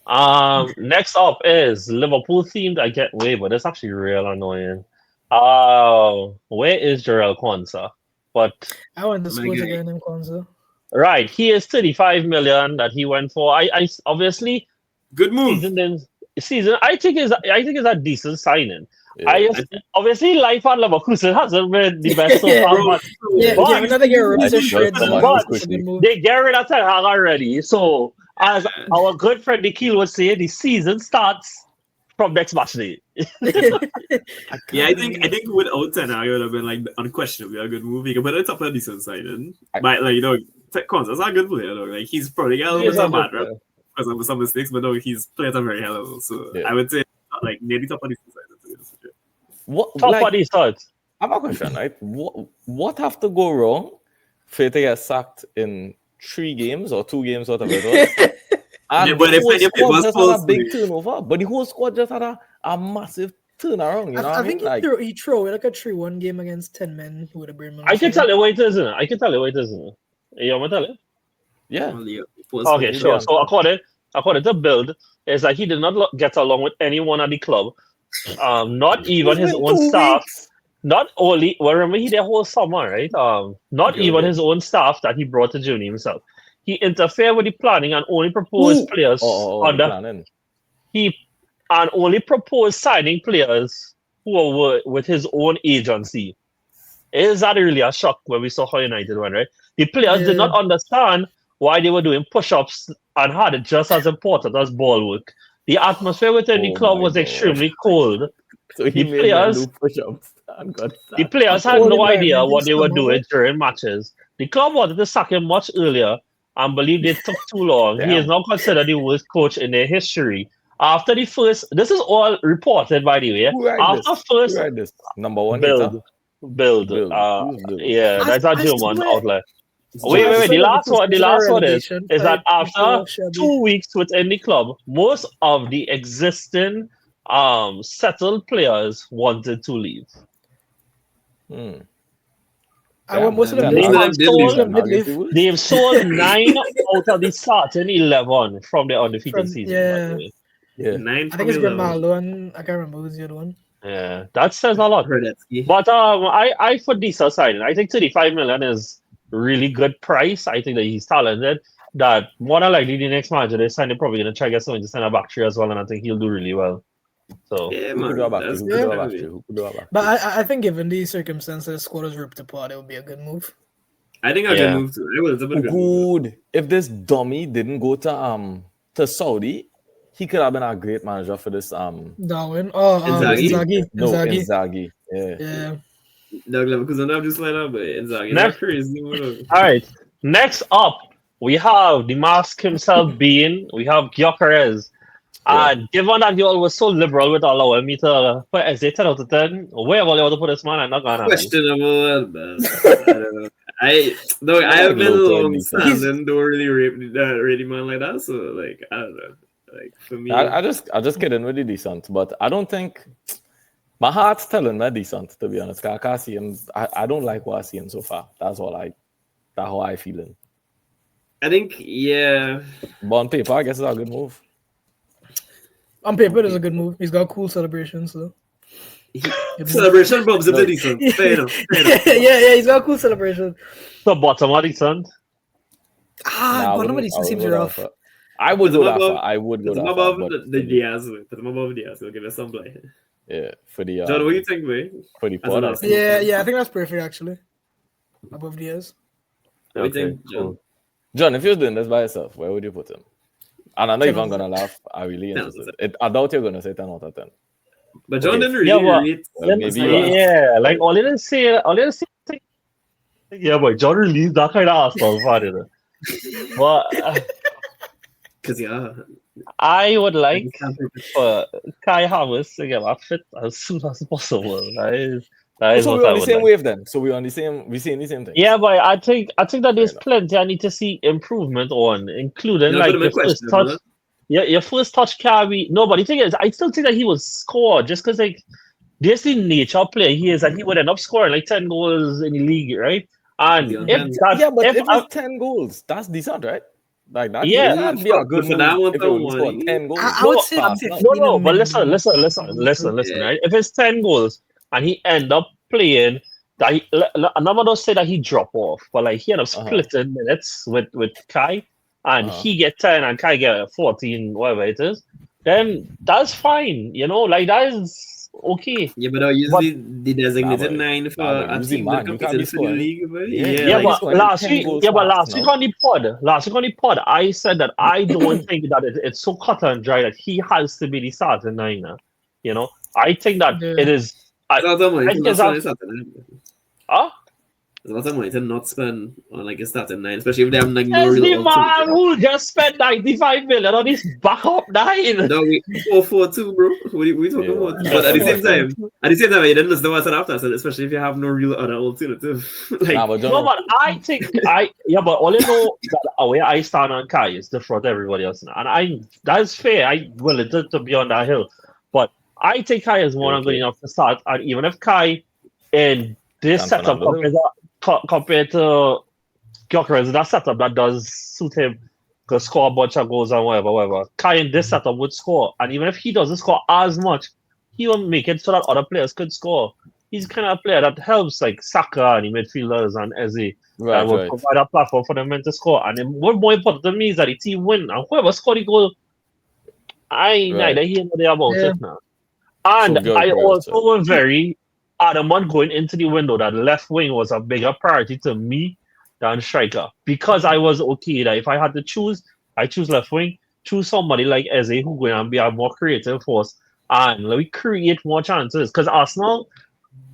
I like. Next up is Liverpool themed. I get way, but it's actually real annoying. Where is Jarrell Kwanzaa? But I went to My school to guy. get him Kwanzaa. right, he is 35 million that he went for. I obviously Good move. season. I think is a decent signing. Yeah. Obviously life at Leverkusen hasn't been the best so far, Bro, but Yeah, But- give another year I to just shreds. got So some it's a quickly. good move. they get rid of Ten Hag already. So as our good friend Nikhil would say, the season starts from next match day. Yeah, I think without Ten Hag, it would have been like unquestionably a good move. He could put it top of a decent signing. But like, you know, Kwanzaa's a good player though. Like he's probably got a He little is bit a of good bad rep because of some mistakes, but no, he's played at a very high level. So Yeah. I would say like nearly top of decent signing. To be honest with you. What, Top like, of the starts. I have a question, right? What have to go wrong for you to get sacked in 3 games or 2 games, whatever it was? And Yeah, but the if whole any of it squad was just had a false, big like- turnover, but the whole squad just had a massive turnaround. You know what I I mean? think Like, he threw like a 3-1 game against 10 men with a Bremen. I can tell you what it is, innit? You want me to tell you? yeah. Well, yeah, Okay, Really sure. So unfair. according to Build, is that he did not get along with anyone at the club. Not even his own staff. Not only remember he did a whole summer, right? Not Okay, even okay. his own staff that he brought to Juni himself. He interfered with the planning and only proposed players Oh, under planning. and only proposed signing players who were with his own agency. Is that really a shock when we saw how United went, right? The players did not understand why they were doing push-ups and had it just as important as ball work. The atmosphere within the Oh club my was God. extremely cold. So he The made them players- do push-ups and got The sacked. players had Cold no idea environment what in they were summer. doing during matches. The club wanted to sack him much earlier and believed it took too long. He is Damn. now considered the worst coach in their history. After the first, this is all reported by the way. Who write After this? first Who write this? Number 1 build, hater? build. Build. Who's Build? Yeah, I- that's a I German swear- outlet. Wait. The last one is that after before Shelby. 2 weeks within the club, most of the existing settled players wanted to leave. I want most of them. They Most of have them did leave. sold, they've sold 9 out of the starting 11 from the undefeated season. By the way. Yeah. 9 I think it's from Grimaldo and I can't remember who's the other one. Yeah, that says a lot. Hradetsky. But I for decent signing. I think 35 million is really good price. I think that he's talented. That more than likely the next manager they sign, they're probably gonna try to get someone to sign a back three as well, and I think he'll do really well. So Yeah, Who man. could do a back That's three? Who could do a back But three? I think given the circumstances, the squad is ripped apart. It would be a good move. I think I Yeah. can move to. I will. It's a good move. Good. If this dummy didn't go to Saudi, he could have been a great manager for this Darwin. Inzaghi? Inzaghi. Yeah. Yeah. Doug Leverkusen have just lined up, but Inzaghi. Next- That's crazy. all right. Next up, we have the mask himself being. We have Gyökeres. Yeah. And given that you all was so liberal with allowing me to put as a 10 out of 10, where will you want to put this man? I'm not gonna. Questionable at best. I don't know. I have been long standing, don't really rate the man like that. So like I don't know. Like for me, I just kidding with the decent, but I don't think my heart's telling me decent, to be honest. I can't see him. I don't like what I see him so far. That's how I feeling. I think But on paper, I guess it's a good move. On paper, it's a good move. He's got cool celebrations, so. celebration bumps into decent. Fair enough. yeah, he's got cool celebrations. The bottom of the sun. Nah, I But wouldn't- decent I seems would go rough. that far. I would Put go him that above- far. I would go Put him that above far. But the Diaz. Put him above Diaz. We'll give us some play. yeah, for the John, what do you think, mate? for the As pod, an I Arsenal think. Yeah, I think that's perfect actually. Above Diaz. What do you think, John? cool. John, if you're doing this by yourself, where would you put him? And I'm not 10 even out gonna of laugh. I really 10 out of interested. I doubt you're gonna say 10 out of 10. But John Okay. didn't really Yeah, well, rate. Well, maybe you are. Yeah, like all you didn't say. Yeah, boy, John released that kind of Arsenal fan, you know. But Because I would like for Kai Havertz to get back fit as soon as possible. That is So what we're I on the would same like. wave then. So we're on the same. We're saying the same thing. Yeah, but I think that there's enough. plenty I need to see improvement on, including You like put him in your first question, touch. brother. Yeah, your first touch carry. No, but the thing is, I still think that he will score just because like there's the nature of player he is, and he would end up scoring like 10 goals in the league, right? And Yeah, if that, Yeah, but if if it's 10 goals, that's decent, right? Like that. Yeah. That'd be a good For move that one, if you only though, score money. 10 goals. I would say Pass, 15 no, but minimum. listen, Yeah. right? If it's 10 goals and he end up playing, that I'm not gonna say that he drop off, but like he end up splitting minutes with Kai, and he get 10 and Kai get 14, whatever it is, then that's fine, you know, like that is okay. Yeah, but usually the designated but- 9 for but a usually, team man, that you can't competed be for the scoring. league. But Yeah, Yeah, like, but scoring last 10 week, goals yeah, but fast last week now. on the pod, I said that I don't think that it's so cut and dry that he has to be the starting niner. You know, I think that Yeah. it is. It's a lot of money I to think not it's spend a- on starting 9. Huh? There's a lot of money to not spend on like a starting 9, especially if they have like no There's the real man alternative. who just spent 95 million on this backup nine. No, we 4-4-2, bro. What are we talking Yeah. about? Yeah. But at the same time, you didn't listen to what's after, so especially if you have no real other alternative. like, Nah, but John, No, but I think but all you know that where I stand on Kai is different to everybody else now. And that's fair. I willing to be on that hill. But I think Kai is more than good enough to start. And even if Kai in this Can setup Fernando compared to Gyökeres, that setup that does suit him to score a bunch of goals and whatever. Kai in this setup would score. And even if he doesn't score as much, he will make it so that other players could score. He's the kind of player that helps like Saka and the midfielders and Eze. right, And will right. provide a platform for them men to score. And then what more important to me is that the team win. And whoever scored the goal, I ain't Right. neither here nor there about Yeah. it now. And So I Gyökeres, also was very adamant going into the window that left wing was a bigger priority to me than striker. Because I was okay that if I had to choose, I choose left wing, choose somebody like Eze who going to be a more creative force and let me create more chances. Because Arsenal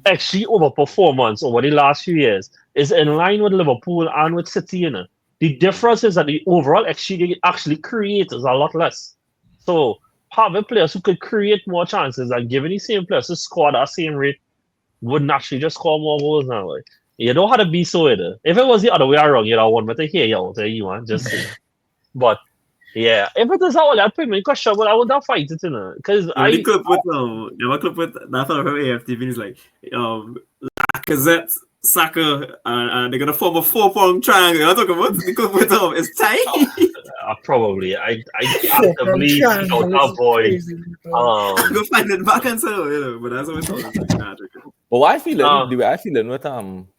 actually over performance over the last few years is in line with Liverpool and with City. You know? The difference is that the overall actually create is a lot less. So having players who could create more chances and giving the same players to score at that same rate would naturally just score more goals now. Like. You don't have to be so either. If it was the other way around, you'd have one better hear you out there, you want just say. But yeah, if it is all that payment question, well, I would not fight it, you know. Because The clip with the clip with that fellow from AFTV is like Lacazette, Saka, and they're gonna form a 4-prong triangle. I'm talking about the clip with it's tight. probably. I can't believe out that boy. I'm gonna find it back and so, you know, but that's what it's called. But what I feeling, the way I feeling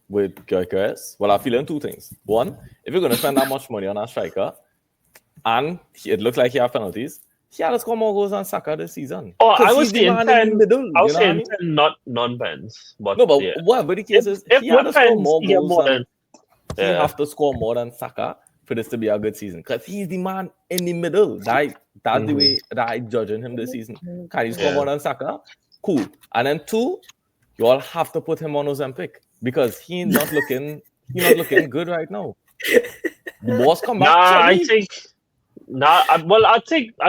with Gyökeres, well, I'm feeling two things. One, if you're gonna spend that much money on a striker, and it looks like he has penalties, he had to score more goals than Saka this season. Oh, I was saying 10. I was saying 10, not non-pens. But no, but yeah. whatever the case is, if he had to score pens, more goals than he have to score more than Saka for this to be a good season. Because he's the man in the middle. That's the way that I'm judging him this season. Can he score more than Saka? Cool. And then two, you all have to put him on Ozempic because he's not looking good right now. The boss come back. I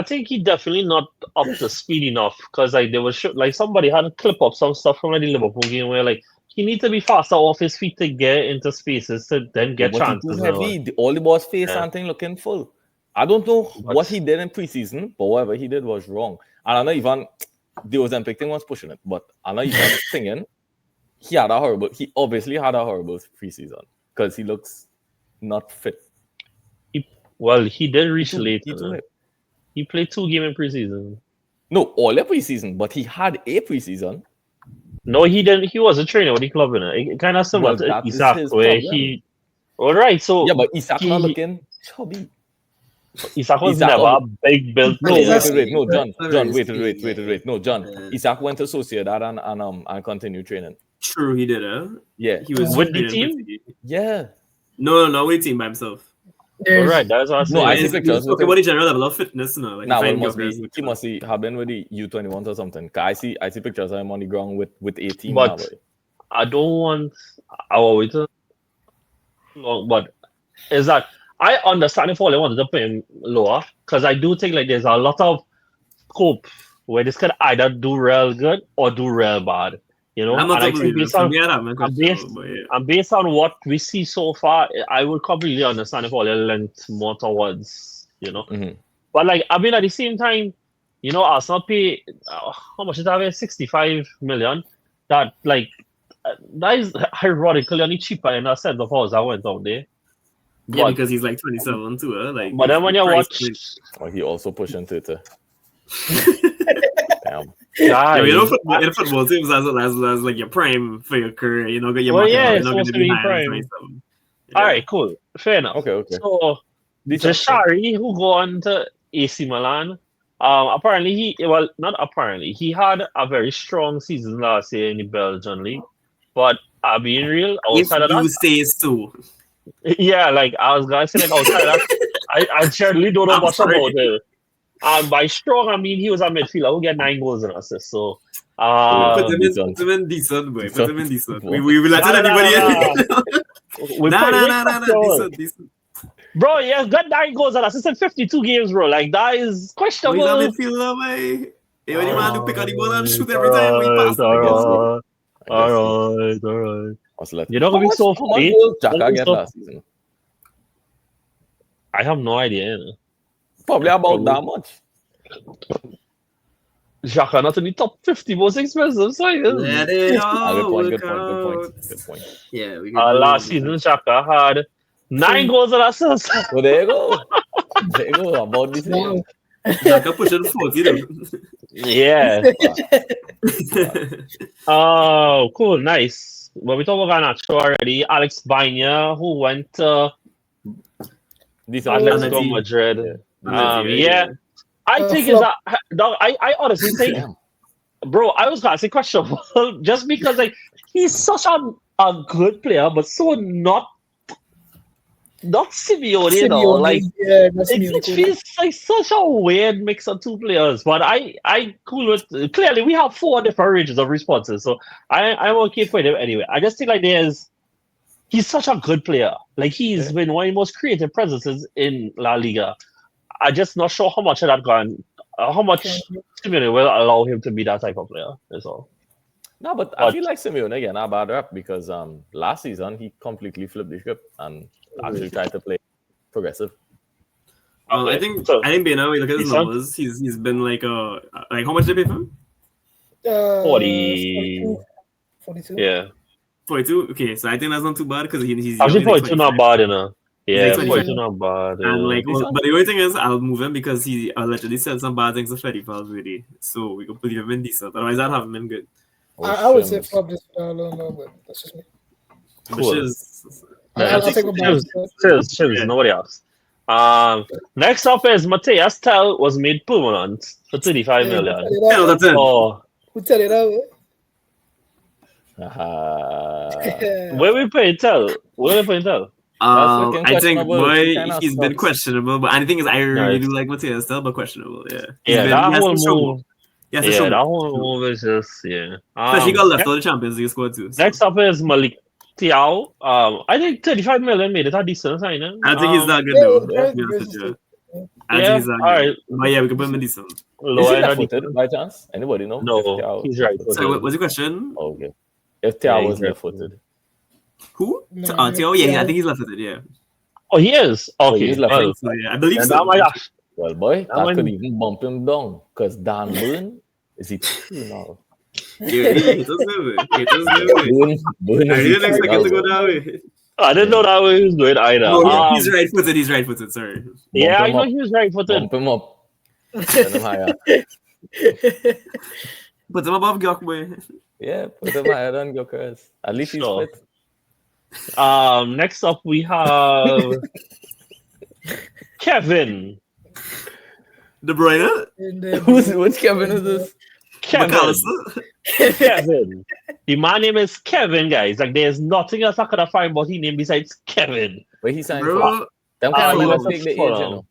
think he definitely not up to speed enough because like they were like somebody had to clip up some stuff from like, the Liverpool game where like he needs to be faster off his feet to get into spaces to then get chances. Too heavy. All the boss face and thing looking full. I don't know what he did in preseason, but whatever he did was wrong. And I know even the Ozempic thing was pushing it, but I know even thinking he obviously had a horrible preseason because he looks not fit. Well, he did reach late. He played 2 games in preseason. No, all the preseason, but he had a preseason. No, he didn't. He was a trainer with the club, in it. Kind of similar to Isak, where he. All right, so yeah, but Isak not looking chubby. Isak was never a big build. No, wait. No, John. Isak went to Sociedad and continued training. True, he did. Yeah, he was with the team. Yeah. No, with the team by himself. All right, that's what I No, I see pictures. Okay, what the general level of fitness, no? Like he must have been with the U21 or something. I see pictures of him on the ground with 18. But I don't want our way to long. But is that I understand if all they wanted to put him lower because I do think like there's a lot of scope where this could either do real good or do real bad. You know, and I think based on what we see so far, I would completely understand if all they leant more towards, you know. Mm-hmm. But like, I mean, at the same time, you know, Arsenal pay how much is that? 65 million. That like that is ironically only cheaper in a centre forward that went down there. Yeah, because he's like 27 too. Like, but then when you watch, he also pushed into it. Damn. Yeah, you know, in football teams as like your prime for your career, you know, your market, it's supposed to be prime. Yeah. All right, cool, fair enough. Okay. So, Jashari, who go on to AC Milan, apparently he had a very strong season last year in the Belgian league, but being real, outside of that, you say so. Yeah, like I was gonna say, like outside of that, I generally don't know much about it. By strong, I mean he was a midfielder who get 9 goals and assists. So put him in decent, boy. Put him in decent. We let anybody in. Decent. Bro, yeah, got 9 goals and assists in 52 games, bro. Like that is questionable. He's a midfielder, boy. Hey, when the man who pick up the ball and shoot every time we pass. All right. You're not gonna be so funny. Xhaka get last season. I have no idea. You know? Probably about that much. Xhaka not in the top 50 most expensive side. Yeah, they are. Good point. Yeah, last season Xhaka had 9 goals and assists. So there you go. About this. Xhaka pushing 40 though. Yeah. Oh, cool, nice. But we talked about Garnacho already. Alex Banya, who went to Atletico Madrid. Yeah. I think is that I honestly think, bro, I was gonna say questionable just because like he's such a good player, but so not Simeone, you know, like it feels like such a weird mix of 2 players. But I cool with clearly we have 4 different ranges of responses, so I'm okay for him anyway. I just think like he's such a good player. Like he's been one of the most creative presences in La Liga. I'm just not sure how much of that how much Simeone will allow him to be that type of player. That's all. No, but I feel like Simeone getting a bad rap because last season he completely flipped the script and actually tried to play progressive. I think Bena, we look at his numbers. He's been like how much did they pay for him? 42. Yeah. 42. Okay, so I think that's not too bad because he's actually 42 not bad, you know. Yeah, like 42 not bad. Yeah. And like, but the only thing is, I'll move him because he allegedly said some bad things to Freddie Valverde, so we can put him in decent. Otherwise, I'd have him in good. I would say flop just for that alone, though, but that's just me. Cool. I'll take a Chill, nobody else. Next up is Mateus Tel was made permanent for 35 million. That's it. Who tell you that? Where we pay Tel? I think he's been questionable, but the thing is, I really do like Mateus Tel, but questionable. Yeah. That whole move. That whole move is just Especially got left out of the Champions League squad too. So. Next up is Malik Tiao. I think 35 million made it a decent signing. I think he's that good though. I think he's that good. All right. But yeah, we can put him in decent. Is he left-footed by chance? Anybody know? No, he's right. So what's the question? Oh, okay. If Tiao was left-footed. Who? Tiao? Yeah, I think he's left-footed. Yeah. Oh, he is. Okay, he's left-footed. So, yeah, I believe so. Well, boy, that could even bump him down because Dan Burn is he now? Yeah, he does know it. I didn't expect him to go that way. I didn't know that way he was going either. No, he's right-footed. He's right-footed. Sorry. Yeah, I know he was right-footed. Bump him up. Send him higher. Put him above Gyok, boy. Yeah, put him higher than Gyokers. At least he's fit. Next up we have Kevin. De Bruyne? Which Kevin is this? Kevin. The man name is Kevin, guys. Like there's nothing else I could have found about his name besides Kevin. Where he signed for? Them kind of take the age, you know.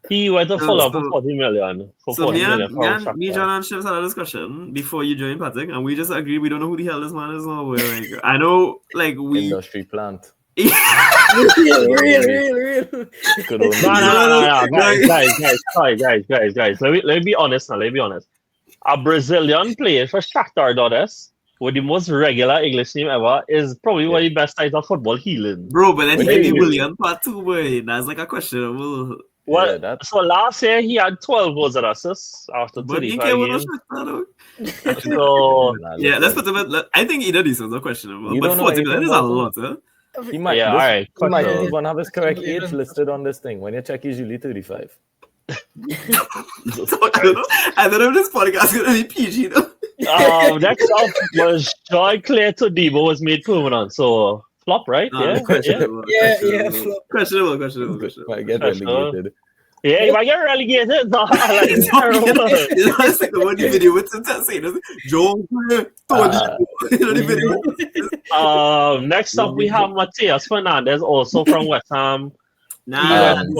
He went to Fulham for 40 million. Me, John, and Ships had a discussion before you joined, Patrick, and we just agreed we don't know who the hell this man is. Or like, I know, like we industry plant. Real. Guys. Let me be honest now. A Brazilian player for Shakhtar Donetsk with the most regular English name ever is probably one of the best sides of football healing. Bro, but then he did the William part 2, boy. That's like a questionable. Well, so last year he had 12 goals and assists after 35 games. So yeah, let's put him at, I think either of these ones are questionable. But 40 million is a lot, huh? He might, he might even have his correct age listed on this thing. When you check, he's usually 35. I don't know if this podcast is going to be PG though. Next up was Joy Claire to Debo was made permanent. So flop, right? Questionable. Questionable. Might get relegated. Yeah, you might get relegated. No, it's like the one video with some saying, Joe, next up we have Mateus Fernandez, also from West Ham. Decent.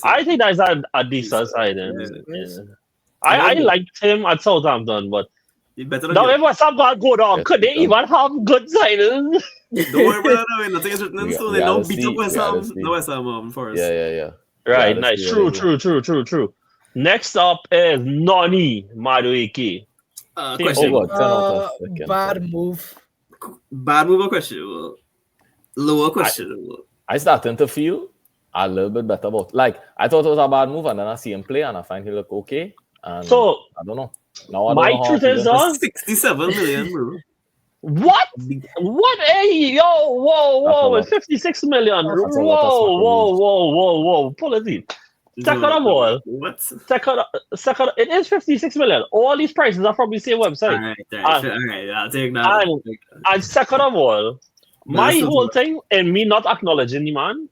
I think that's a decent signing. I liked him at Southampton, but now if West Ham got go down, could they even have good signings? Don't worry about that. Nothing is written in stone. They don't beat up West Ham. No West Ham Forest. Yeah. Right, nice. True. Next up is Noni Madueke. Bad move. Bad move or questionable? Lower questionable. I started to feel a little bit better about. Like I thought it was a bad move, and then I see him play, and I find he look okay. And so I don't know. Now I my truth is 67 million, bro. What? Hey, yo, whoa, 56 million. Whoa. Pull it in. Second of all, what? Second, it is 56 million. All these prices are from the same website. All right, I'll take that. And second of all, my whole thing and me not acknowledging the man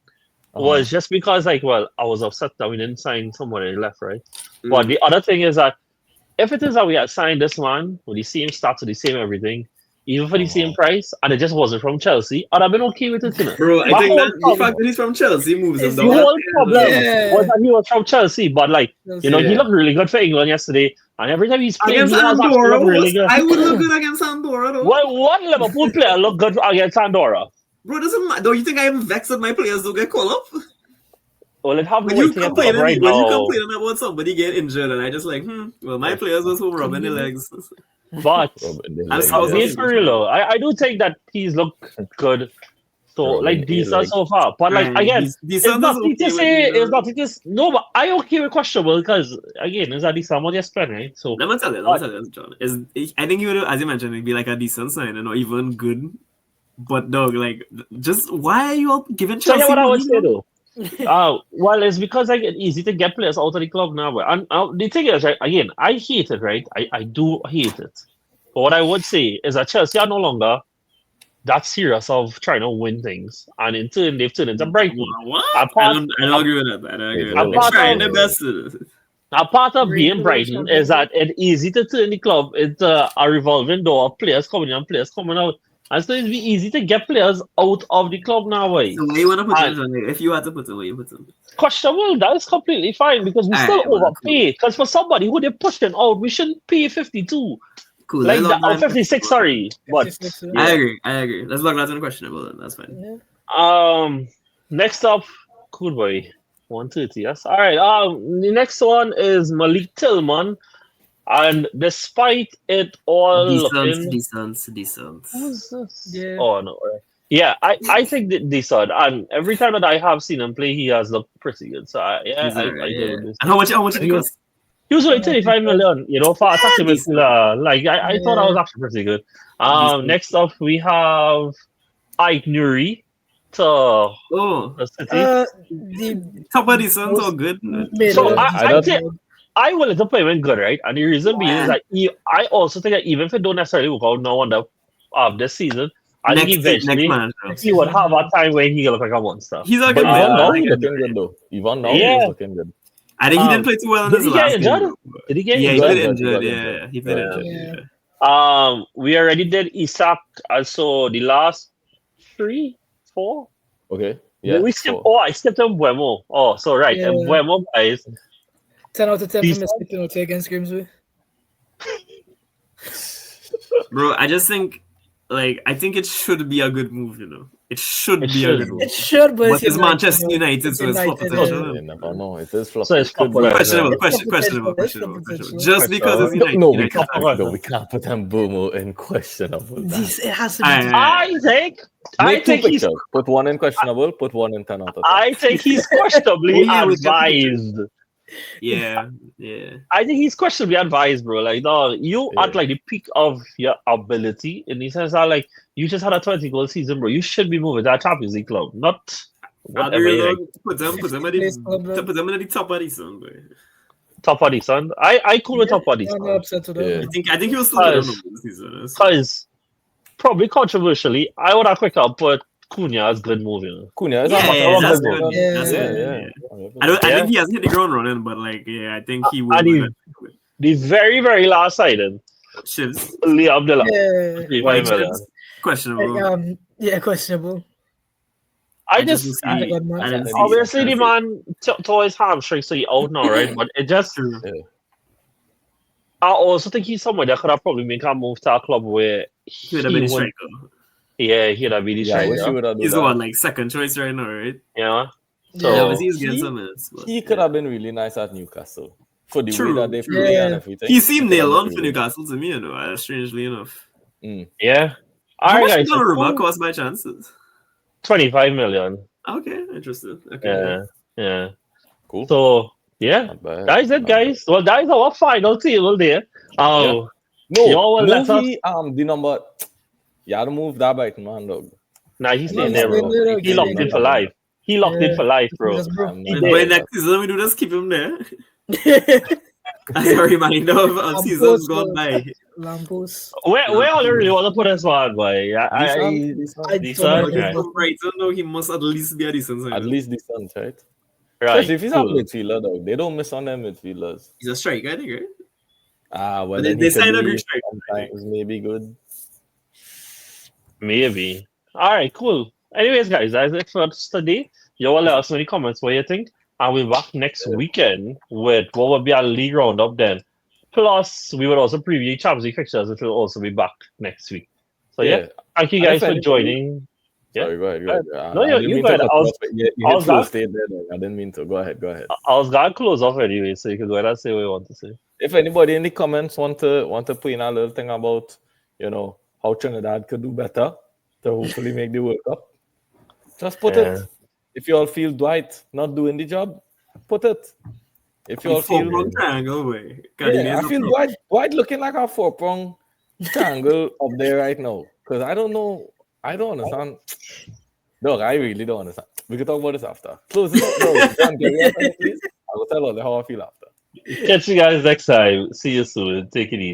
was just because, like, well, I was upset that we didn't sign someone and he left, right? But the other thing is that if it is that we had signed this man with the same stats, with the same everything, even for the same price, and it just wasn't from Chelsea, I'd have been okay with it. Bro, I think that the fact that he's from Chelsea moves him down. The whole problem was that he was from Chelsea, but like, he looked really good for England yesterday, and every time he's playing, against Andorra, really good. I would look good against Andorra, though. What Liverpool player look good against Andorra? Bro, doesn't matter. Don't you think I am vexed that my players don't get called up? Well, it happened when you complain about somebody getting injured, and I just like, well, my players was home rubbing the legs. But being for real though, I do think that he's looked good. So like decent so far, but like again, it's nothing to say. It's nothing to no, but I okay with questionable because again, it's a decent one you spend, right? So let me tell you, John. I think you would, as you mentioned, it'd be like a decent sign and not even good. But dog, like, just why are you all giving Chelsea? So what I would money, say though, well, it's because like it's easy to get players out of the club now. And the thing is, right, again, I hate it, right? I do hate it. But what I would say is that Chelsea are no longer that serious of trying to win things, and in turn they've turned into Brighton. What? I don't agree with that. I don't agree with that. They're trying their best. A part of being Brighton is that it's easy to turn the club into a revolving door of players coming in and players coming out. And so it'd be easy to get players out of the club now. Way. So where you want to put them? If you had to put them, where you put them? Questionable. That is completely fine because we still overpay. Because for somebody who they pushing out, we shouldn't pay 52. Cool. Like that, 56, sorry. 56, but I agree. Let's look at the questionable then. That's fine. Yeah. Next up, cool boy. 130, yes. All right. The next one is Malik Tillman. And despite it all decent. Yeah. Oh no. Yeah, I think decent. And every time that I have seen him play, he has looked pretty good. So I And how much did he cost? He was only 35 million, for attacking midfielder. Like I thought that was actually pretty good. Next up we have Ike Nuri to the City. The top of the Suns are good. So I will let the playment good, right? And the reason being is that I also think that even if it don't necessarily work out now on the this season, I think eventually he would have a time when he look like a monster. He's looking good though. Even now he's looking good. I think he didn't play too well in his last game. Did he get injured? Yeah, he did injured. Yeah, he did injured. We already did Isak, also the last 3, 4. Okay. Yeah. We skipped. I skipped Mbeumo. Oh, so right, Mbeumo guys. 10 out of 10 for Mr. Penalty against Grimsby. Bro, I just think, I think it should be a good move, It should be a good move. It should, but it's Manchester United, so it's flop potential. No, it is flop. So it's questionable. Just because it's United. No, we can't put Mbeumo in questionable. It has to be. I think he's put one in questionable, put one in 10 out of 10. I think he's questionably advised. Yeah. I think he's questionably advised, bro. Like, no, you at the peak of your ability in the sense that you just had a 20-goal season, bro. You should be moving to a Champions League club, not whatever. Put them in the top of the sun, bro. Top of the sun. I cool with top of the sun. I think he was still this season. Because probably controversially, I would have quick up, but Cunha is good moving. Cunha is that's good. I think he hasn't hit the ground running, but I think he will. The very, very last signing, Shivs. Lee Abdullah. Questionable. Questionable. Obviously the man tore his hamstring, so he out now, right? But it just. I also think he's somewhere that could have probably made a move to a club where he would have been a striker. Yeah, he'd have been the striker. He's the one second choice right now, right? Yeah. So he's getting some minutes. He could have been really nice at Newcastle for the way that they play and everything. He seemed nailed on for Newcastle to me, strangely enough. Yeah. How much did Donnarumma cost by chances? 25 million. Okay, interesting. Okay. Yeah. Cool. So that's it, guys. Well, that is our final table there. No, the number. You had to move that Brighton man, dog. Nah, he's staying there, bro. He locked in for life. He locked in for life, bro. But next season we do just keep him there. As a reminder of seasons gone by. Lampos. Where all you really want to put us on, boy? From Brighton, no, he must at least be a decent side. At least decent, right? Right. Especially if he's a midfielder, dog. They don't miss on their midfielders. He's a striker, I think, right? Well, they signed a Greek striker. Sometimes maybe good. Maybe. All right, cool. Anyways, guys, that's it for today. You all let us know in the comments what you think. And we'll be back next weekend with what will be a league roundup then. Plus, we will also preview Champions League fixtures, which will also be back next week. So, thank you guys for joining. Sorry, go ahead. No, you go ahead. I didn't mean to. Go ahead. I was going to close off anyway, so you can go ahead and say what you want to say. if anybody in the comments want to put in a little thing about, how Trinidad could do better to hopefully make the World Cup, just put Yeah. it. If you all feel Dwight not doing the job, put it. If you all feel, triangle way. yeah, I feel Dwight looking like a 4-prong triangle up there right now. Because I don't know, I don't understand. Look, I really don't understand. We can talk about this after. Close it up. No, John, get me out of it, please. I will tell all how I feel after. Catch you guys next time. See you soon. Take it easy.